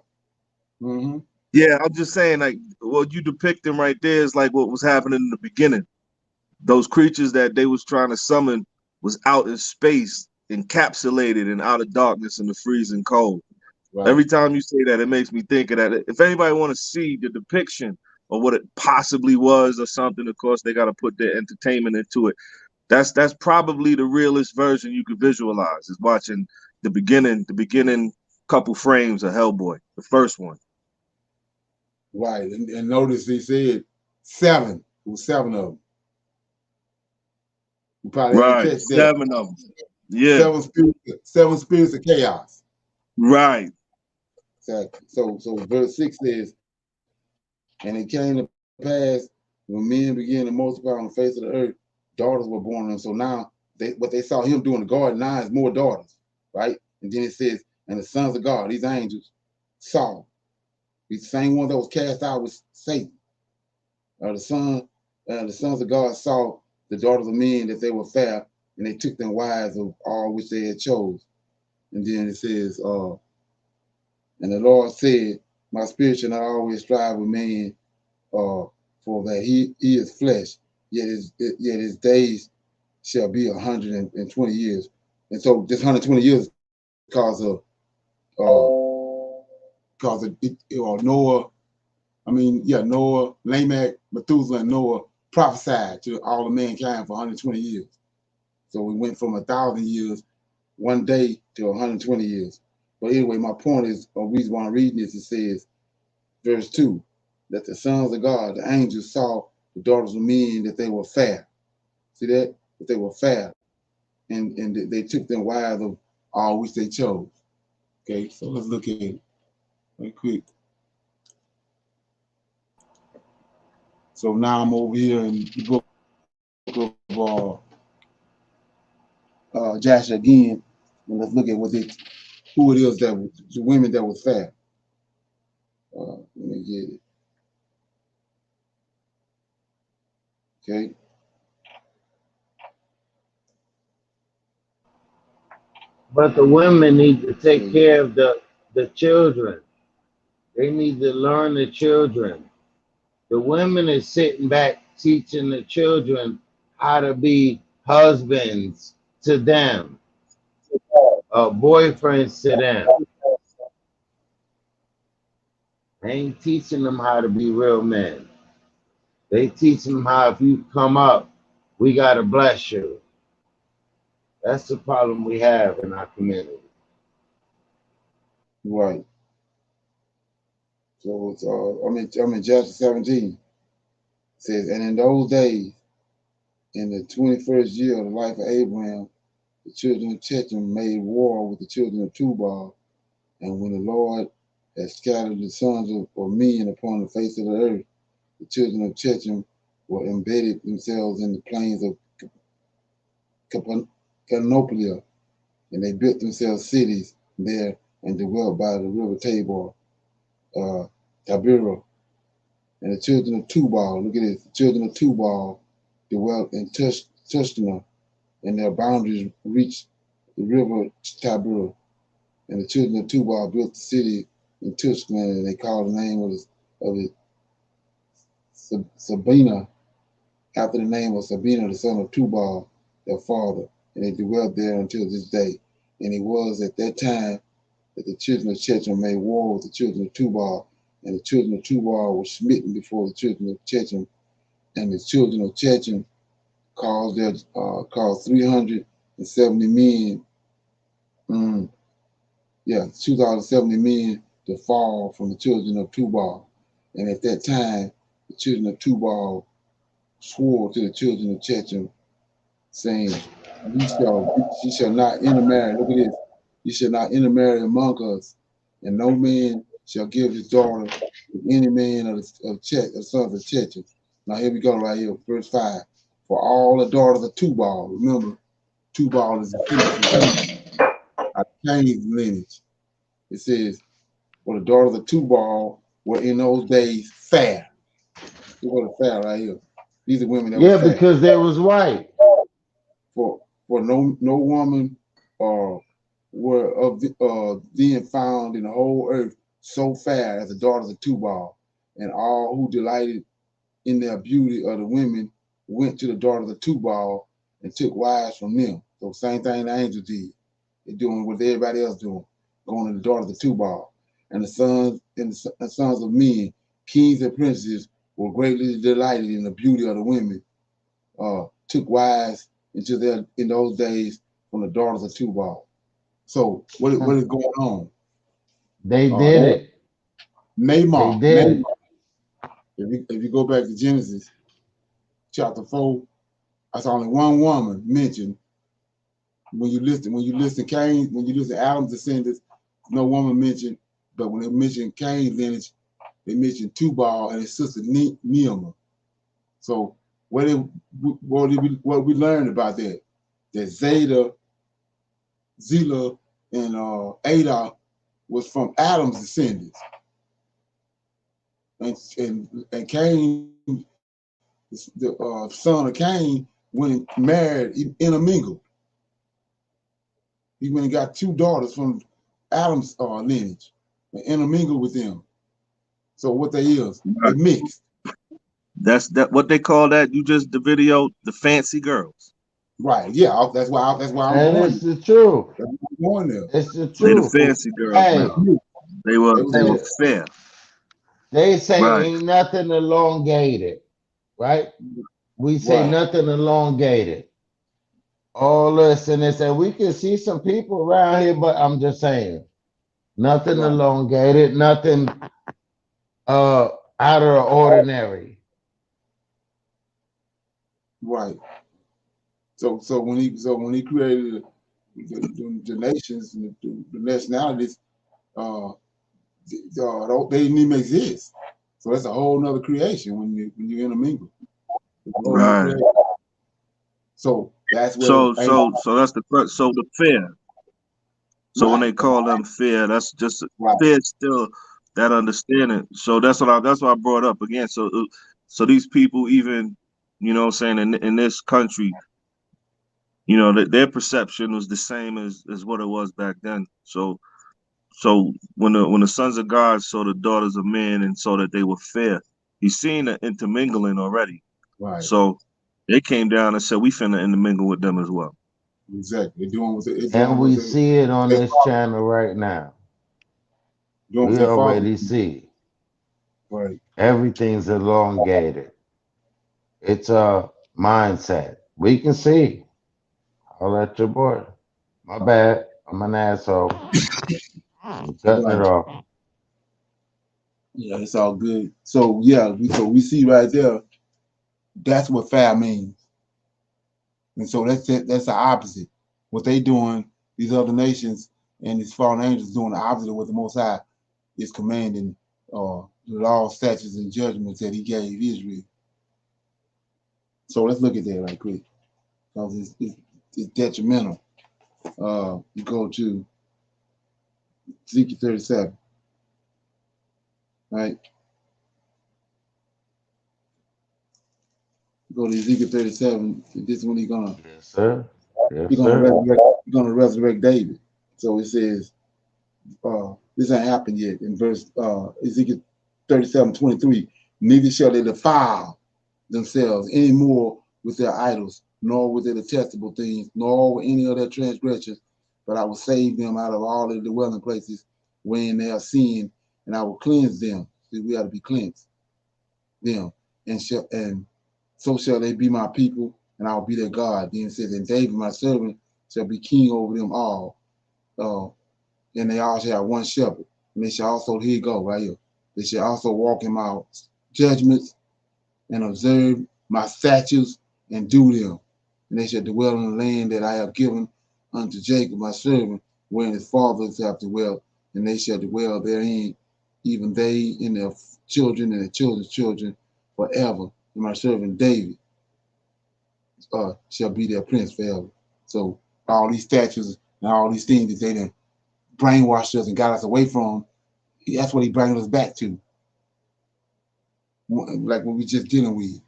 Mm-hmm. Yeah, I'm just saying, like, what you depicting right there is like what was happening in the beginning. Those creatures that they was trying to summon was out in space, encapsulated in outer darkness in the freezing cold. Right. Every time you say that, it makes me think of that. If anybody want to see the depiction of what it possibly was or something, of course they got to put their entertainment into it. That's probably the realest version you could visualize is watching the beginning couple frames of Hellboy, the first one. Right. And notice he said 7. It was 7 of them. You probably didn't Right, catch that. 7 of them. Yeah, 7 spirits of chaos. right. Exactly. So verse 6 says, and it came to pass when men began to multiply on the face of the earth, daughters were born to them. So now what they saw him do in the garden now is more daughters, right? And then it says, and the sons of God, these angels, saw. These same ones that was cast out was Satan. The sons of God saw the daughters of men that they were fair, and they took them wives of all which they had chose. And then it says, and the Lord said, my spirit shall not always strive with man, for that he is flesh, yet his days shall be 120 years. And so this 120 years because of Noah. Noah, Lamech, Methuselah, and Noah prophesied to all of mankind for 120 years. So we went from 1,000 years, one day, to 120 years. But anyway, my point is, the reason why I'm reading this, it says, verse 2, that the sons of God, the angels, saw the daughters of men, that they were fair. See that? That they were fair. And they took them wives of all which they chose. Okay, so let's look at it right quick. So now I'm over here in the book of Joshua again, and let's look at who it is that the women that was fair. Let me get it. Okay. But the women need to take care of the children. They need to learn the children. The women is sitting back teaching the children how to be husbands to them, boyfriends to them. They ain't teaching them how to be real men. They teaching them how if you come up, we gotta bless you. That's the problem we have in our community. Right. So it's I'm in chapter 17. It says, and in those days, in the 21st year of the life of Abraham, the children of Chechem made war with the children of Tubal. And when the Lord had scattered the sons of men upon the face of the earth, the children of Chechem were embedded themselves in the plains of Canopolia, and they built themselves cities there and dwelt by the river Tabor, Tabira. And the children of Tubal, look at this, the children of Tubal dwelt in Tushnah, and their boundaries reached the river Tabira. And the children of Tubal built the city in Tushnah, and they called the name of it Sabina, after the name of Sabina, the son of Tubal, their father. And they dwelt there until this day. And it was at that time that the children of Chechem made war with the children of Tubal, and the children of Tubal were smitten before the children of Chechem, and the children of Chechem caused 370 men, 2,070 men to fall from the children of Tubal. And at that time, the children of Tubal swore to the children of Chechem, saying, she shall not intermarry. Look at this. You shall not intermarry among us, and no man shall give his daughter to any man of Chet, the sons of Chet. Now here we go right here, verse 5. For all the daughters of Tubal, remember, Tubal is the Cain's lineage. It says, for the daughters of Tubal were in those days fair. Look at the fair right here. These are women that were Yeah, fair. because they was white. For no woman were of being found in the whole earth so fair as the daughters of Tubal, and all who delighted in their beauty of the women went to the daughters of Tubal and took wives from them. So same thing the angels did. They're doing what everybody else doing, going to the daughters of Tubal. And the sons of men, kings and princes, were greatly delighted in the beauty of the women, took wives in those days from the daughters of Tubal. So what is going on? They did it. They Namar. did it. If you go back to Genesis chapter 4, that's only one woman mentioned. When you listen Cain, when you listen Adam's descendants, no woman mentioned. But when they mention Cain's lineage, they mention Tubal and his sister Neema. So what we learned about that? That Zillah, and Ada was from Adam's descendants, and Cain, the son of Cain, went and married, intermingled. He went and got two daughters from Adam's lineage and intermingled with them. So what they is, they mixed. That's what they call that. You just the video, the fancy girls. Right. Yeah. That's why I'm And going. it's the truth. That's why I'm going there. It's the They the truth. fancy girls Hey, now. They were fair. they say Right. ain't nothing elongated, right? We say Right. nothing elongated. Oh, listen, they say we can see some people around here, but I'm just saying, nothing Right. elongated, nothing out of the ordinary. Right. So when he created the nations and the nationalities, they didn't even exist. So that's a whole nother creation when you intermingle. It's a whole nother Right. creation. So that's what So that's the fair. So when right. they call them fair, that's just Right. fair still that understanding. So that's what I brought up again. So these people even, you know what I'm saying, in this country, you know, their perception was the same as what it was back then. So when the sons of God saw the daughters of men and saw that they were fair, he's seen the intermingling already. Right. So they came down and said we finna intermingle with them as well. Exactly. They're doing And we see it on this channel right now. We already see. Right. Everything's elongated. It's a mindset. We can see. I'll let your boy. My bad. I'm an asshole. I'm cutting it off. Yeah, it's all good. So yeah, we see right there. That's what fair means, and so that's the opposite. What they doing, these other nations and these fallen angels doing the opposite of what the Most High is commanding, the law, statutes, and judgments that He gave Israel. So let's look at that right quick, because it's detrimental. You go to Ezekiel 37, right? Go to Ezekiel 37. This is when He's gonna Yes, sir. Yes, sir. resurrect David. So it says, this ain't happened yet. In verse Ezekiel 37:23, neither shall they defile themselves any more with their idols, nor with their detestable things, nor with any of their transgressions, but I will save them out of all their dwelling places wherein they are sinned, and I will cleanse them. See, we ought to be cleansed them, and so shall they be my people, and I will be their God. Then it says, and David, my servant, shall be king over them all. And they all shall have one shepherd. And they shall also, here you go, right here. They shall also walk in my judgments and observe my statutes and do them. And they shall dwell in the land that I have given unto Jacob, my servant, wherein his fathers have dwelt, and they shall dwell therein, even they and their children and their children's children forever. And my servant David shall be their prince forever. So all these statues and all these things that they done brainwashed us and got us away from, that's what he bringing us back to. Like what we just dealing with.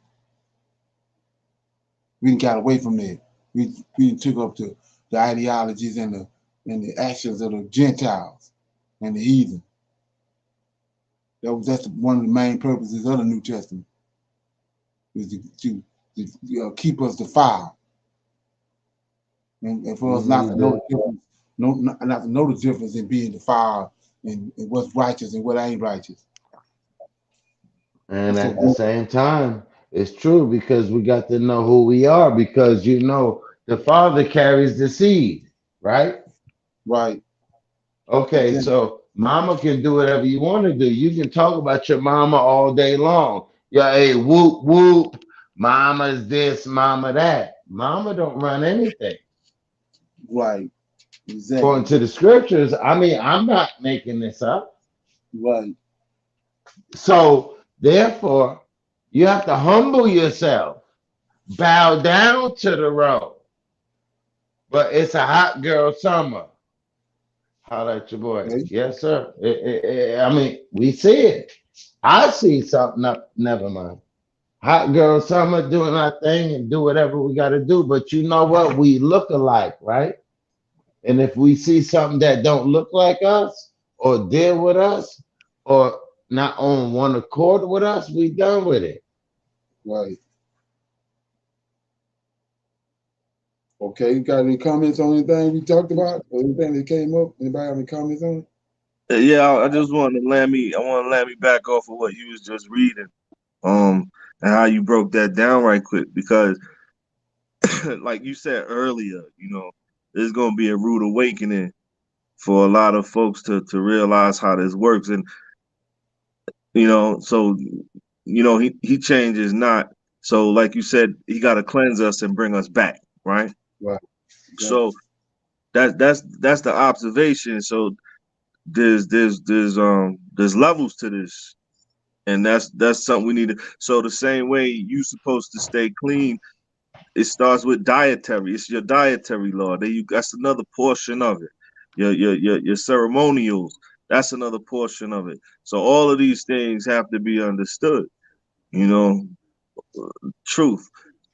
We got away from that. We took up the ideologies and the actions of the Gentiles and the heathen. That's one of the main purposes of the New Testament, is to keep us defiled, and for us not to know the difference, not to know the difference in being defiled and what's righteous and what ain't righteous. And at the same time, it's true because we got to know who we are, because the father carries the seed, right? Right. Okay, so mama can do whatever you want to do. You can talk about your mama all day long. Yeah, hey, whoop, whoop. Mama's this, mama that. Mama don't run anything. Right. Exactly. According to the scriptures, I mean, I'm not making this up. Right. So, therefore, you have to humble yourself, bow down to the road. But it's a hot girl summer. Holla at your boy. Okay. Yes, sir. I mean, we see it. I see something up. Never mind. Hot girl summer doing our thing and do whatever we got to do. But you know what? We look alike, right? And if we see something that don't look like us or deal with us or not on one accord with us, we done with it. Right. Okay, you got any comments on anything we talked about or anything that came up? Anybody have any comments on it? Yeah, I just wanted to land me back off of what you was just reading, and how you broke that down right quick, because like you said earlier, there's gonna be a rude awakening for a lot of folks to realize how this works. And so he changes not. So like you said, he got to cleanse us and bring us back, right? Right. So that's the observation. So there's levels to this, and that's something we need to. So the same way you supposed to stay clean, it starts with dietary. It's your dietary law. That's another portion of it. Your ceremonials, that's another portion of it. So all of these things have to be understood. Truth.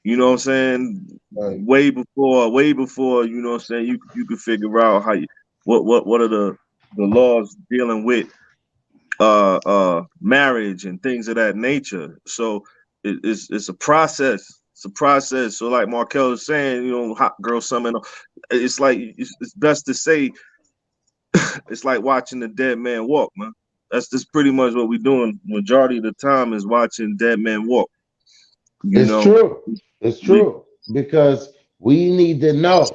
You know what I'm saying? Right. Way before, you know what I'm saying, you could figure out how what are the laws dealing with marriage and things of that nature. So it's a process. It's a process. So like Markel is saying, hot girl summer. It's like it's best to say it's like watching the dead man walk, man. That's just pretty much what we're doing. Majority of the time is watching dead man walk. It's true. It's true. Because we need to know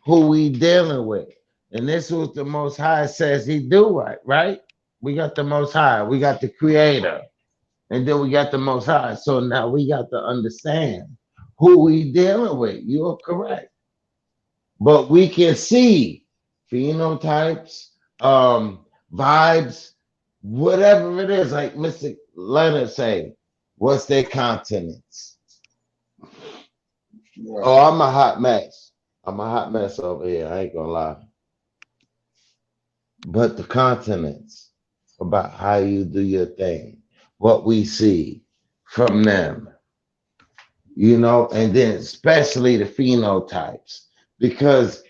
who we dealing with. And this was the Most High says he do right? We got the Most High. We got the Creator. And then we got the Most High. So now we got to understand who we dealing with. You're correct. But we can see phenotypes, vibes, whatever it is, like Mr. Leonard say, what's their continents? Right. Oh, I'm a hot mess. I'm a hot mess over here. I ain't gonna lie. But the continents about how you do your thing, what we see from them, and then especially the phenotypes, because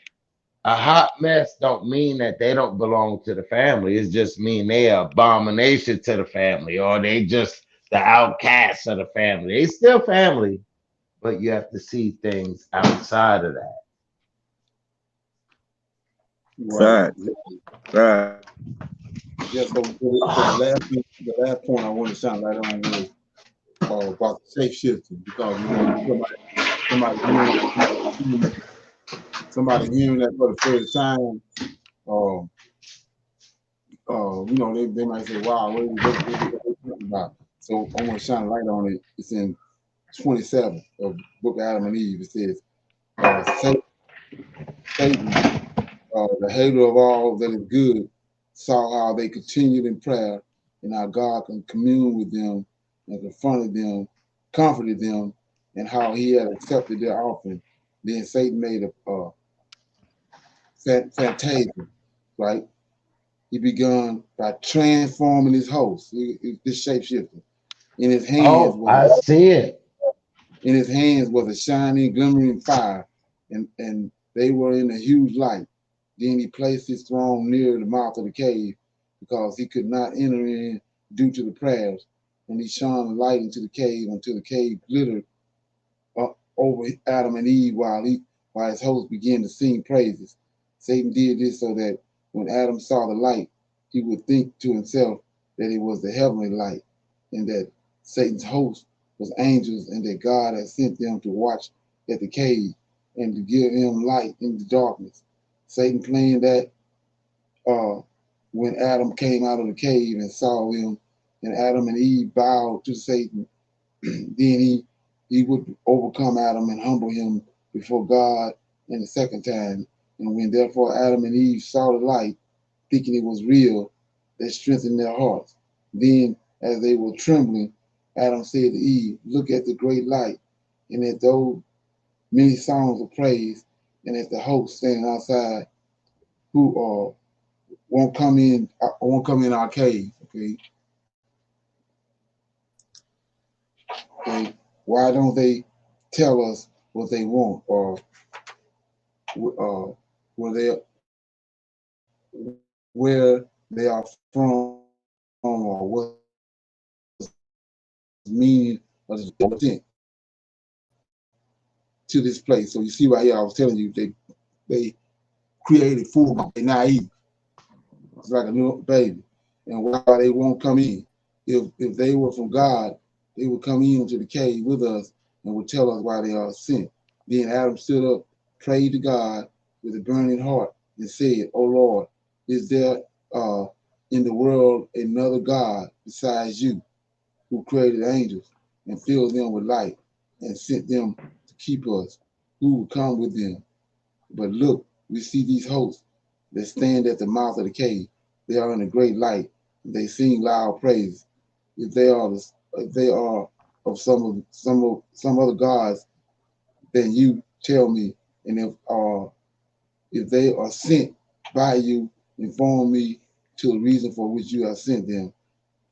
a hot mess don't mean that they don't belong to the family. It just mean they are abomination to the family, or they just the outcasts of the family. They still family, but you have to see things outside of that. Right. Right. Yeah, so the last point I want to shine light on was about the shape shifting, because somebody hearing that for the first time, they might say, "Wow, what are you talking about?" So I want to shine a light on it. It's in 27 of Book of Adam and Eve. It says, Satan, the hater of all that is good, saw how they continued in prayer and how God can commune with them and confronted them, comforted them, and how he had accepted their offering. Then Satan made a fantasm, right? He begun by transforming his host, this shapeshifter. In his hands Oh, I was see it. in his hands was a shining, glimmering fire, and they were in a huge light. Then he placed his throne near the mouth of the cave, because he could not enter in due to the prayers. And he shone light into the cave until the cave glittered over Adam and Eve while his host began to sing praises. Satan did this so that when Adam saw the light, he would think to himself that it was the heavenly light, and that Satan's host was angels, and that God had sent them to watch at the cave and to give him light in the darkness. Satan planned that uh, when Adam came out of the cave and saw him, and Adam and Eve bowed to Satan, then he would overcome Adam and humble him before God in the second time. And when therefore Adam and Eve saw the light, thinking it was real, they strengthened their hearts. Then, as they were trembling, Adam said to Eve, "Look at the great light, and at those many songs of praise, and at the host standing outside, who won't come in our cave." Okay, why don't they tell us what they want, or where where they are from, or what's meaning of this to this place? So you see right here, I was telling you they created food. They naive. It's like a new baby, and why they won't come in? If they were from God, they would come into the cave with us and would tell us why they are sent. Then Adam stood up, prayed to God with a burning heart, and said, "O Lord, is there uh, in the world another God besides you, who created angels and filled them with light and sent them to keep us? Who will come with them? But look, we see these hosts that stand at the mouth of the cave. They are in a great light. They sing loud praise. If they are of some other gods, then you tell me. And if they are sent by you, inform me to the reason for which you have sent them."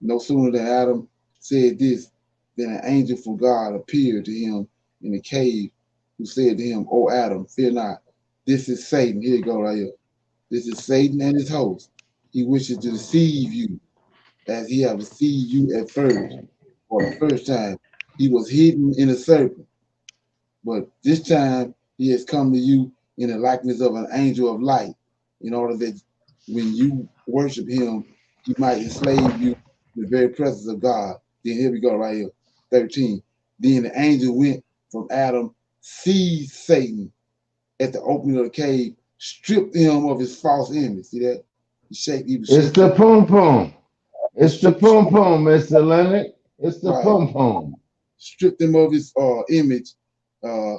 No sooner than Adam said this, than an angel from God appeared to him in the cave, who said to him, "O Adam, fear not. This is Satan." Here you go, right here. "This is Satan and his host. He wishes to deceive you, as he have deceived you at first. For the first time, he was hidden in a serpent, but this time he has come to you in the likeness of an angel of light, in order that when you worship him, he might enslave you in the very presence of God." Then here we go, right here, 13. "Then the angel went from Adam, seized Satan at the opening of the cave, stripped him of his false image." See that? He was It's shaped the shifted. pom pom. He It's the pom pom, Mr. Leonard. It's the right, pom pom. stripped him of his image, uh,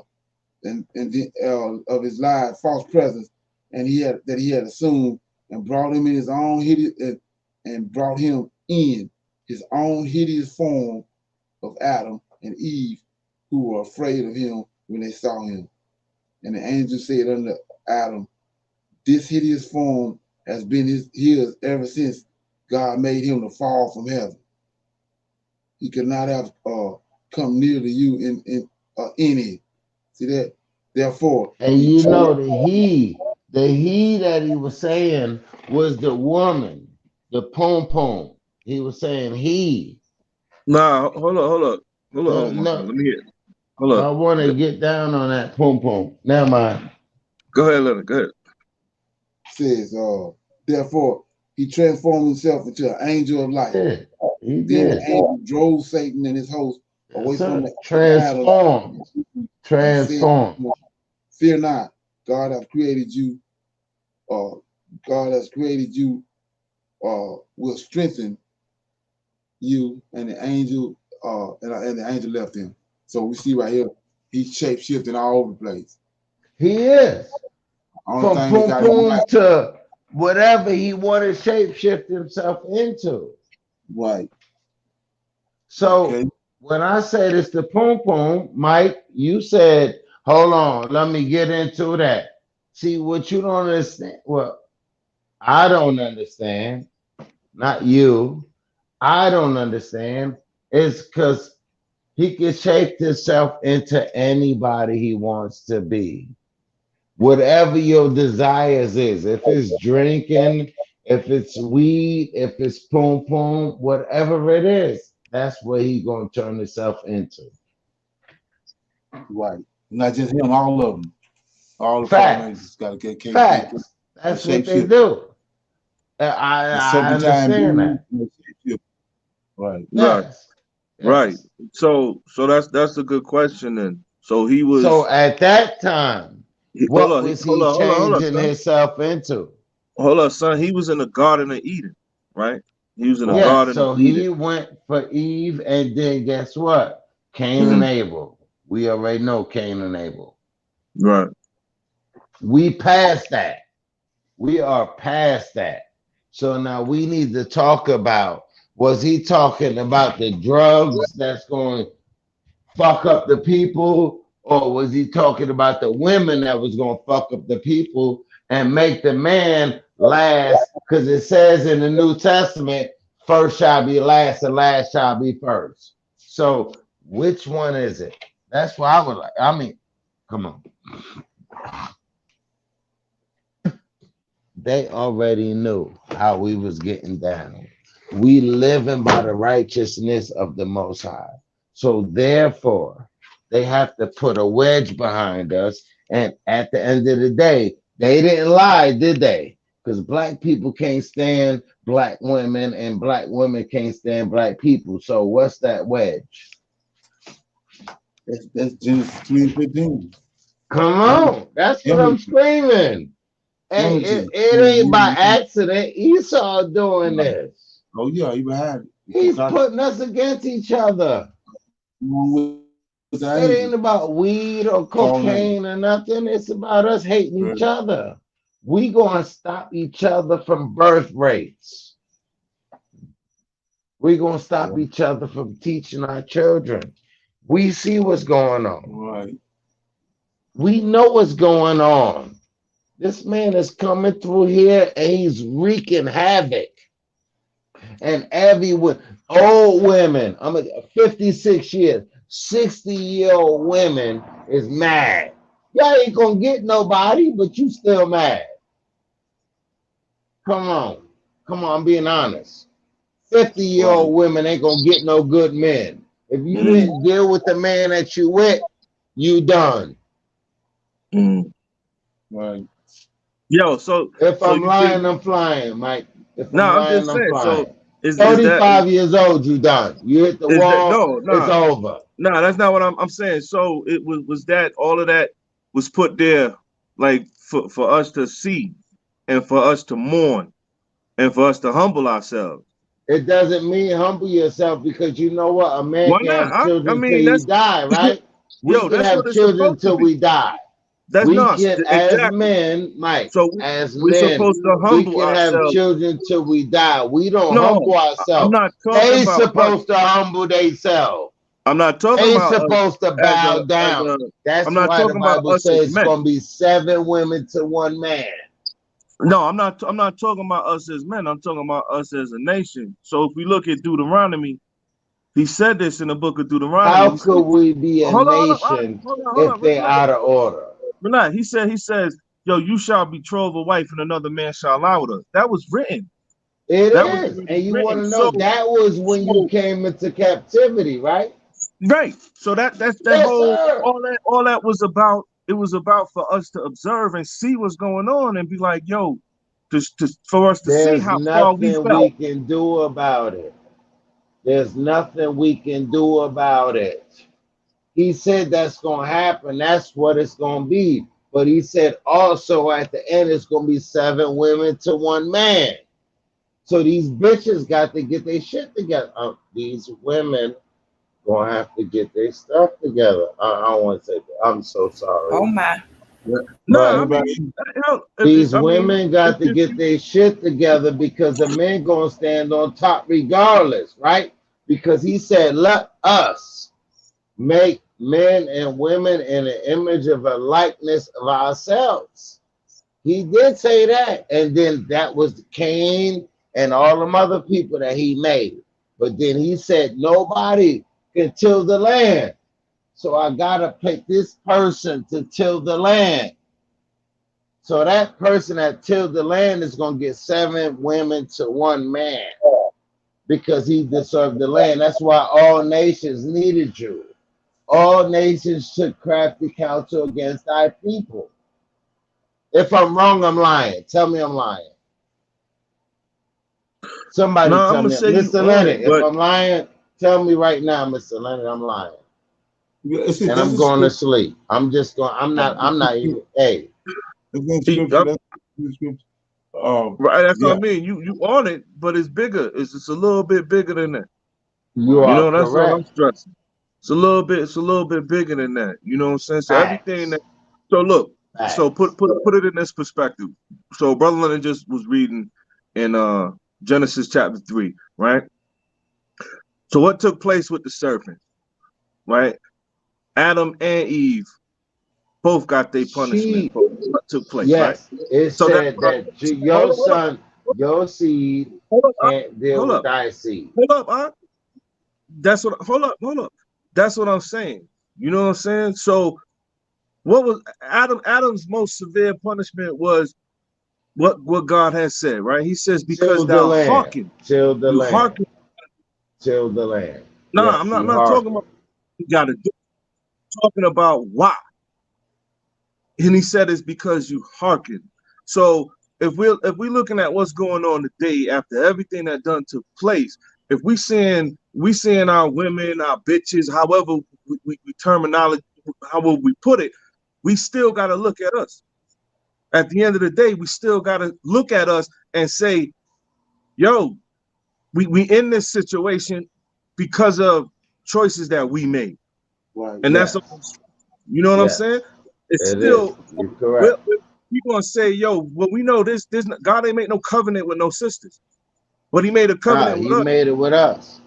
of his lied false presence, and he had assumed, and brought him in his own hideous and brought him in his own hideous form of Adam and Eve, who were afraid of him when they saw him. And the angel said unto Adam, "This hideous form has been his ever since God made him to fall from heaven. He could not have come near to you in it." See that? Therefore, And he you chose. know the he that he was saying was the woman, the pom pom. He was saying he. Nah, hold on, my friend. No, Let me hear. Hold I up. want to get down on that pom pom. Never mind. Go ahead, Leonard. Go ahead. Says, therefore, he transformed himself into an angel of light. Yeah, he Then the did. angel drove Satan and his host Yes, away from sir. the Adam Transform. and said, Transform. "Fear not, God hath created you, uh, God has created you, will strengthen you." And the angel, and the angel left him. So we see right here, he's shape shifting all over the place. He is. Only From thing that pom got him right, pom to whatever he wanted to shape shift himself into. Right. So when I said it's the poom poom, Mike, you said, hold on, let me get into that. See, what you don't understand, well, I don't understand, not you. I don't understand. It's because he can shape himself into anybody he wants to be. Whatever your desires is, if it's drinking, if it's weed, if it's poom poom, whatever it is, that's what he gonna turn himself into. Right. Not just him, all of them. All the Power Rangers Facts. got to get capability Facts. to That's what shape they shift. do. At I certain time understand being, that. right. Right. Yes. Right. Yes. So that's a good question then. So he So was at that time, hold what on, was he hold on, changing son. himself into? Hold on, son. He was in the Garden of Eden, right? He was in the Right. Yes, Garden of so Eden. he went for Eve, and then guess what? Cain and Mhm. Abel. We already know Cain and Abel. Right. We passed that. We are past that. So now we need to talk about, was he talking about the drugs that's going to fuck up the people, or was he talking about the women that was going to fuck up the people and make the man last? Because it says in the New Testament, first shall be last and last shall be first. So which one is it? That's what I would like. I mean, come on. They already knew how we was getting down. We living by the righteousness of the Most High. So therefore, they have to put a wedge behind us. And at the end of the day, they didn't lie, did they? Because black people can't stand black women and black women can't stand black people. So what's that wedge? That's Genesis 3:15. Come on. That's what I'm Genesis. screaming. Hey, Genesis. it ain't by accident. Esau doing this. Oh yeah, he behind it. He's putting us against each other. With the It ain't angels. about weed or cocaine or nothing. It's about us hating each other. We gonna stop each other from birth rates. We gonna stop each other from teaching our children. We see what's going on. Right. We know what's going on. This man is coming through here and he's wreaking havoc. And everyone, old women, I'm 56 years, 60-year-old women is mad. Y'all ain't gonna get nobody, but you still mad. Come on. Come on, I'm being honest. 50-year-old women ain't gonna get no good men. If you didn't deal with the man that you with, you done. Right. Yo, so if so I'm you lying, think I'm flying, Mike. If no, I'm I'm lying, just I'm saying, so flying. is that 35 years old, you done. You hit the is that wall, no, it's no, over. no, that's not what I'm saying. So it was that all of that was put there like for us to see and for us to mourn and for us to humble ourselves. It doesn't mean humble yourself because you know what? A man Why can not? have I children till mean he that's die, right? We yo, can that's have what it's children supposed to till be. we die. That's We not can, as exactly. men, Mike, So as we're men, supposed to we humble can have ourselves. children till we die. We don't No, humble I'm ourselves. not talking They about us. supposed to humble themselves. I'm not talking They about us supposed to as bow down. a I'm That's not why the talking about Bible us as says it's men. going to be 7 women to 1 man. No, I'm not talking about us as men. I'm talking about us as a nation. So if we look at Deuteronomy, he said this in the book of Deuteronomy. How He could said, we be a hold on, nation hold if on, they out of order? relax. He says, yo, you shall betroth a wife and another man shall lie with her. That was written. It That was is. already And you want written. to know, So that was when you came into captivity, right? right. So that's that Yes, whole sir. all that was about. It was about for us to observe and see what's going on and be like, yo, for us to see There's how far we nothing fell. we can do about it. There's nothing we can do about it. He said that's going to happen. That's what it's going to be. But he said also at the end, it's going to be 7 women to 1 man. So these bitches got to get their shit together. These women going to have to get their stuff together. I don't want to say that. I'm so sorry. Oh my. No, I But mean, these women got to get their shit together because the men gonna stand on top regardless, right? Because he said, let us make men and women in an image of a likeness of ourselves. He did say that. And then that was Cain and all them other people that he made. But then he said, nobody can till the land. So I gotta pick this person to till the land. So that person that tilled the land is gonna get 7 women to 1 man because he deserved the land. That's why all nations needed you. All nations took crafty counsel against thy people. If I'm wrong, I'm lying. Tell me I'm lying. Somebody tell me, Mr. Leonard, if I'm lying, tell me right now, Mr. Leonard, I'm lying. And I'm going to sleep. I'm just going, I'm not even, hey. Right, that's what I mean. You on it, but it's bigger. It's just a little bit bigger than that. You are that's correct. all I'm stressing. It's a little bit bigger than that. You know what I'm saying? So everything that, so look, so put it in this perspective. So Brother Leonard just was reading in Genesis chapter 3, right? So what took place with the serpent, right? Adam and Eve both got their punishment for what took place, right? It so said that your son, your seed, can't deal with thy seed. Hold up. That's what. Hold up. That's what I'm saying. You know what I'm saying? So, what was Adam's most severe punishment was what God has said, right? He says, because thou hearken, till the land, till the land. No, yes, I'm not talking about what you got to do. I'm talking about why. And he said it's because you hearken. So if we're looking at what's going on today after everything that done took place, if we seeing our women, our bitches, however we terminology, however we put it, we still got to look at us. At the end of the day, we still got to look at us and say, yo, we in this situation because of choices that we made. Well, and that's, you know what I'm saying? It's still, you're correct. We're gonna say, yo, well, we know this God ain't make no covenant with no sisters, but he made a covenant with us. He made it with us.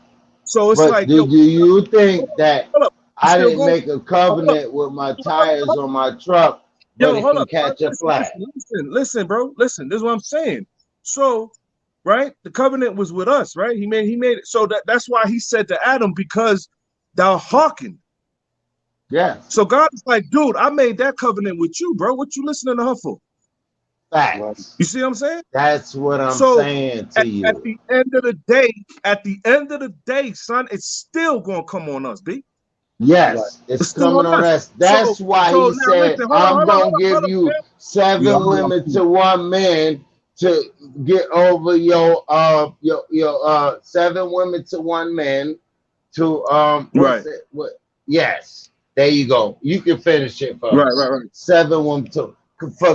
So it's like, do you think that I didn't make a covenant with my tires on my truck, but it can catch a flat? Listen, bro, listen, this is what I'm saying. So, right, the covenant was with us, right? He made it. So that's why he said to Adam, because thou hearkened. Yes. So God is like, dude, I made that covenant with you, bro. What you listening to her for? Facts. You see what I'm saying? That's what I'm saying to you. At the end of the day, son, it's still gonna come on us, B. Yes, it's coming on us. That's why he said, I'm gonna give you 7 women to 1 man to get over your 7 women to 1 man to right. Yes. There you go. You can finish it for right. 7 women for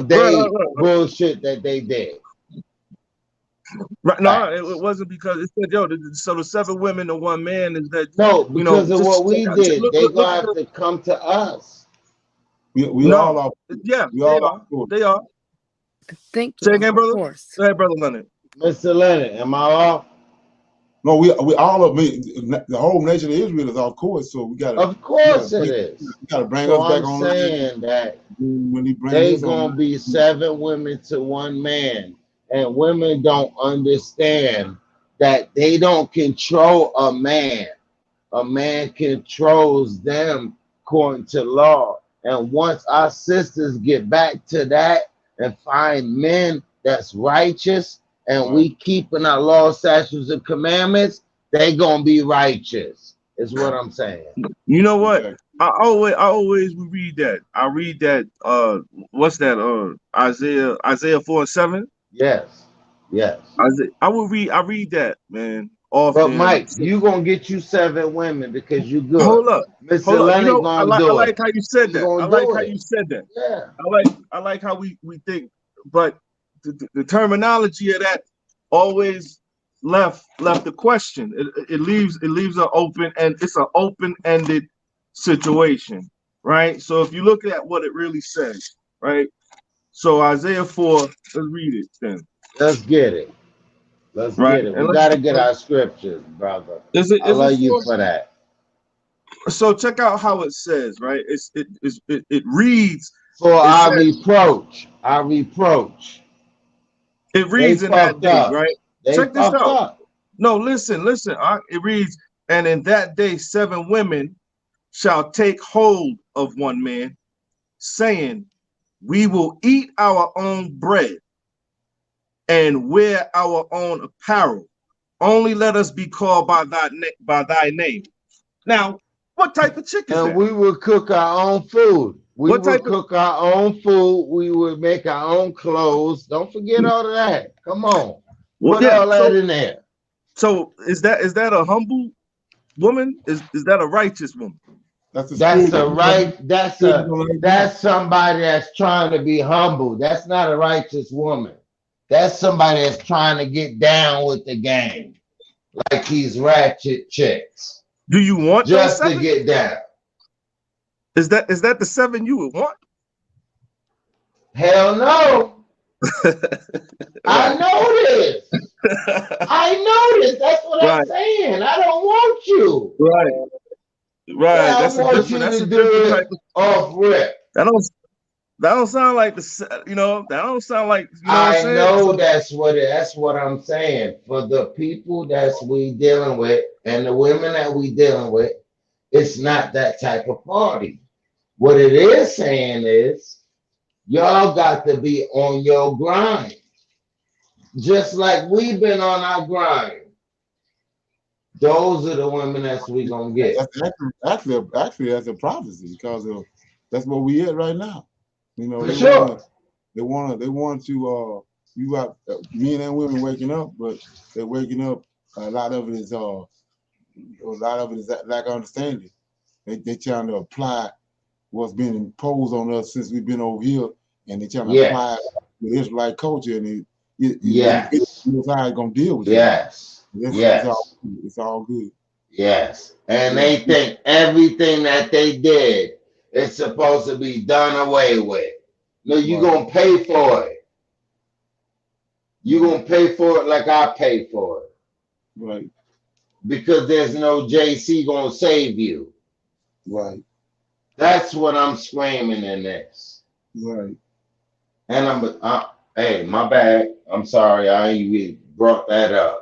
they bullshit that they did. Right. No, it wasn't because it said, yo, so the 7 women to 1 man is that, no, because of what we did. They gonna have to come to us. We all are. Yeah, they are. Thank you. Say again, brother. Of course. Go ahead, Brother Leonard. Mr. Leonard, am I off? No, we all of me. The whole nation of Israel is off course, so we got to. Of course it is. We got to bring us back on. I'm saying that they gonna be 7 women to 1 man, and women don't understand that they don't control a man. A man controls them according to law. And once our sisters get back to that and find men that's righteous, and we keeping our law, statutes, and commandments, they gonna be righteous. Is what I'm saying. You know what? I always read that. I read that. What's that? Isaiah 4:7. Yes. I read that, man. Often. But Mike, you gonna get you 7 women because you good. Hold up, Mr. Leonard gonna do it. I like how you said that. I like how you said that. Yeah. I like how we think, but the terminology of that always left the question. It leaves an open, and it's an open-ended situation, right? So if you look at what it really says, right? So Isaiah 4, let's read it then. Let's get it. Let's Right. get it. And We got to get our scriptures, brother. is it I love you 4? for that. So check out how it says, right? It reads. For It our says, reproach, our reproach. it They reads in that fucked day, up. right? They Check this fucked out. up. No, listen. It reads, and in that day 7 women shall take hold of one man, saying, we will eat our own bread and wear our own apparel. Only let us be called by thy name. Now, what type of chick is And that? we would cook our own food. We What would type of cook our own food. We would make our own clothes. Don't forget all of that. Come on. well, Put yeah. all that in there. So is that a humble woman? Is that a righteous woman? That's somebody that's trying to be humble. That's not a righteous woman. That's somebody that's trying to get down with the game. Like these ratchet chicks. Do you want just those 7? To get down? Is that the 7 you would want? Hell no. I know this. I know this. That's what I'm saying. I don't want you. Right. Yeah, That's I want you to do it off rip. That don't sound like that don't sound like, what I'm I saying? know that's what I'm saying. For the people that's we dealing with and the women that we dealing with, it's not that type of party. What it is saying is y'all got to be on your grind. Just like we've been on our grind. Those are the women that we gonna get. Actually, that's a prophecy because that's what we at right now. You know, they want to. You got men and women waking up, but they're waking up. A lot of it is lack of understanding. They trying to apply what's been imposed on us since we've been over here, and they trying to apply the Israelite culture, and it's how it's gonna deal with it. It's all good. Yes. And they think everything that they did is supposed to be done away with. No, you're going to pay for it. You're going to pay for it like I pay for it. Right. Because there's no JC going to save you. Right. That's what I'm screaming in this. Right. And hey, my bad. I'm sorry. I ain't even brought that up.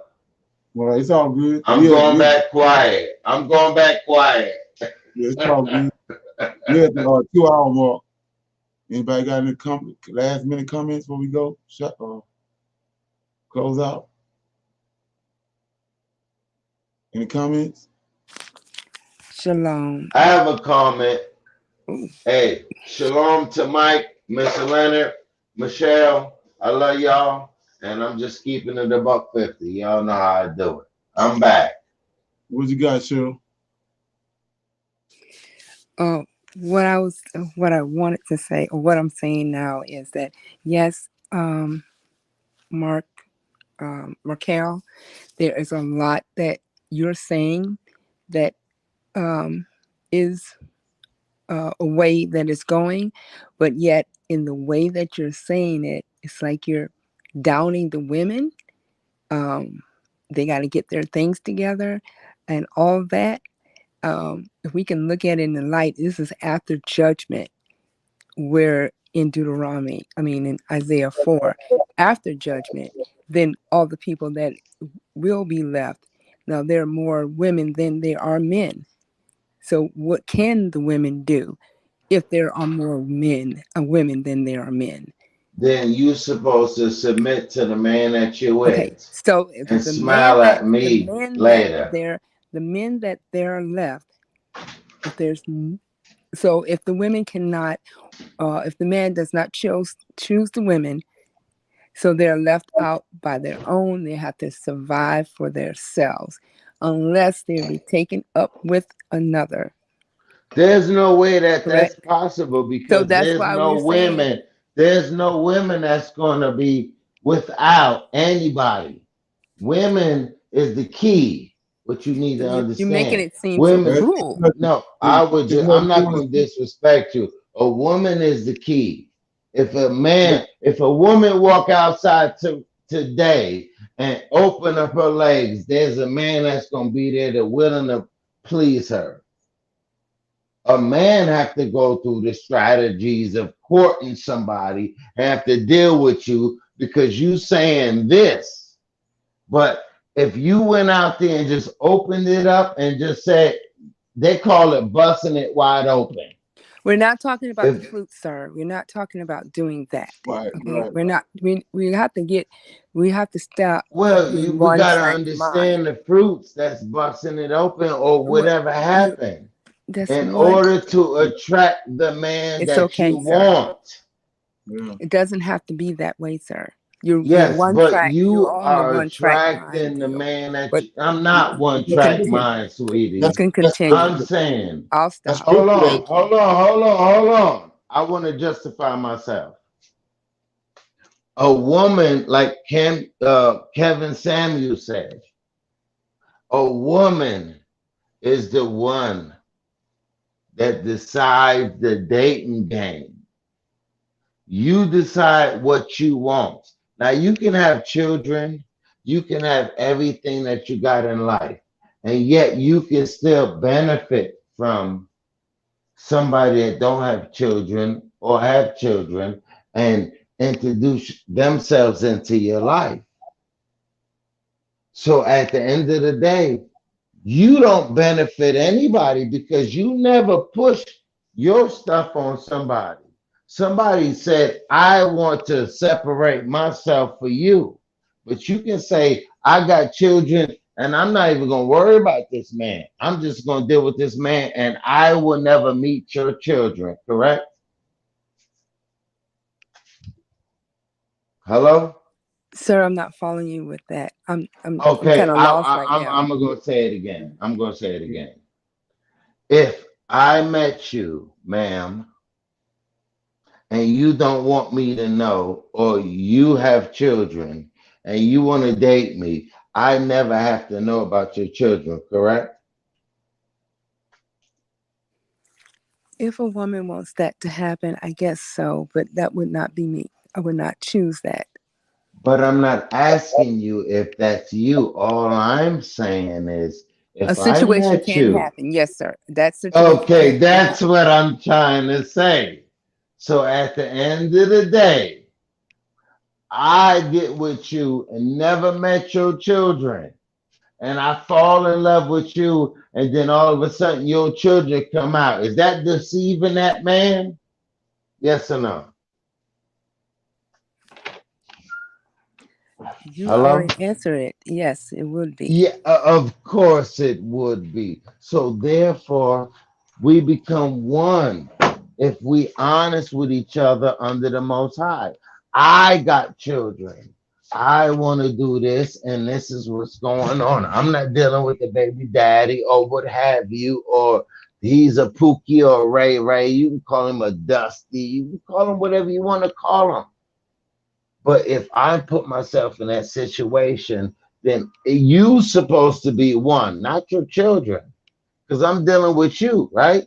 Well, it's all good. I'm going back quiet. Yeah, it's all good. We're at the 2 hour mark. Anybody got any last minute comments before we go? Close out. Any comments? Shalom. I have a comment. Hey, shalom to Mike, Mr. Leonard, Michelle. I love y'all. And I'm just keeping it $1.50. Y'all know how I do it. I'm back. What you got, Cheryl? What I wanted to say, or what I'm saying now, is that yes, Markel, there is a lot that you're saying that is a way that it's going, but yet in the way that you're saying it, it's like you're downing the women. They got to get their things together and all that. If we can look at it in the light, this is after judgment. We're in in Isaiah 4, after judgment, then all the people that will be left. Now, there are more women than there are men. So what can the women do if there are more women than there are men? Then you're supposed to submit to the man that you're with. Okay, so if and the smile man at me later. the men that there are left, if the women cannot, if the man does not choose the women, so they're left out by their own, they have to survive for themselves unless they be taken up with another. There's no way that's possible because there's no women. There's no women that's going to be without anybody. Women is the key. What you need to understand. You're making it seem women, so cruel. No, I'm not going to disrespect you. A woman is the key. If a woman walk outside today and open up her legs, there's a man that's gonna be there to willing to please her. A man have to go through the strategies of courting somebody, have to deal with you because you saying this. But if you went out there and just opened it up and just said, they call it busting it wide open. We're not talking about the If flute, sir. We're not talking about doing that. Right, Okay, right. we're not. We have to stop well, being we one gotta track mind. understand the fruits that's busting it open or What whatever you? happened That's in one. order to attract the man It's that you okay, sir. want. Yeah. It doesn't have to be that way, sir. You're Yes, one but track. You're you on the are one track mind attracting the deal. man that But you, I'm not one you track continue. mind, You sweetie. can That's continue. I'm scripture. saying, I'll That's stop. hold scripture. on, Thank you. hold on. I want to justify myself. A woman, like Kevin Samuel said, a woman is the one that decides the dating game. You decide what you want. Now you can have children, you can have everything that you got in life, and yet you can still benefit from somebody that don't have children or have children and introduce themselves into your life. So at the end of the day, you don't benefit anybody because you never push your stuff on somebody. Somebody said, I want to separate myself for you. But you can say, I got children and I'm not even going to worry about this man. I'm just going to deal with this man and I will never meet your children, correct? Hello? Sir, I'm not following you with that. I'm kind Okay, of lost right now. I'm going to say it again. I'm going to say it again. If I met you, ma'am, and you don't want me to know, or you have children and you want to date me, I never have to know about your children, correct? If a woman wants that to happen, I guess so, but that would not be me. I would not choose that. But I'm not asking you if that's you. All I'm saying is A if I situation met can you, happen. Yes, sir. That situation okay, can that's happen. what I'm trying to say. So at the end of the day, I get with you and never met your children and I fall in love with you, and then all of a sudden your children come out. Is that deceiving that man? Yes or no? You Hello? already answered it. Yes, it would be. Yeah, of course it would be. So therefore, we become one if we honest with each other under the Most High. I got children. I want to do this, and this is what's going on. I'm not dealing with the baby daddy or what have you, or he's a Pookie or a Ray Ray. You can call him a Dusty. You can call him whatever you want to call him. But if I put myself in that situation, then you supposed to be one, not your children, because I'm dealing with you, right?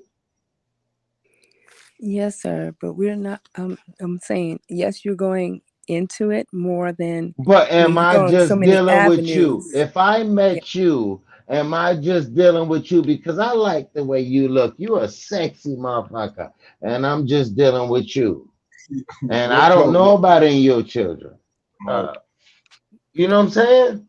Yes, sir. But we're not. I'm saying yes. You're going into it more than. But I mean, am you're I going so just many dealing with you? avenues. If I Yeah. met you, am I just dealing with you because I like the way you look? You a sexy motherfucker, and I'm just dealing with you, and I What don't color? know about any of your children. Oh, You know what I'm saying?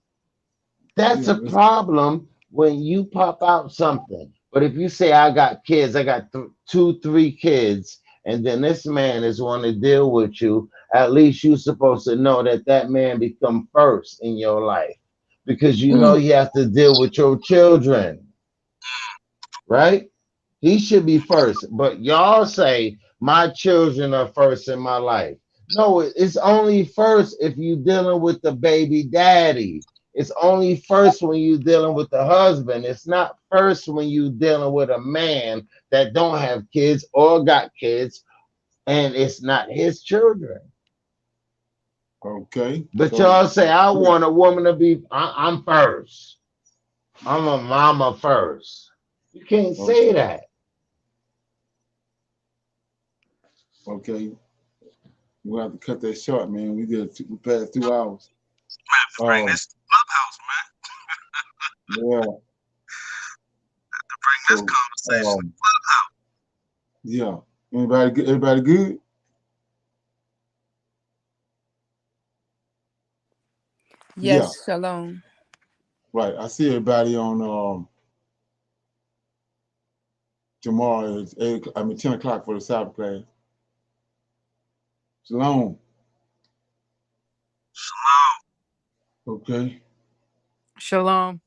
That's yeah. a problem when you pop out something. But if you say, I got kids, I got two, three kids, and then this man is want to deal with you, at least you're supposed to know that that man become first in your life because you know you have to deal with your children, right? He should be first. But y'all say, my children are first in my life. No, it's only first if you're dealing with the baby daddy. It's only first when you're dealing with the husband. It's not first when you're dealing with a man that don't have kids or got kids and it's not his children. Okay. But So y'all say, I want a woman to be, I'm first. I'm a mama first. You can't say okay. that. Okay. We'll have to cut that short, man. We passed 2 hours. Man, bring this clubhouse, man. Yeah. Have to bring this conversation clubhouse. Yeah. Everybody good? Yes, shalom. Right. I see everybody on tomorrow. It's 10 o'clock for the Sabbath class. Shalom. Shalom. Okay. Shalom.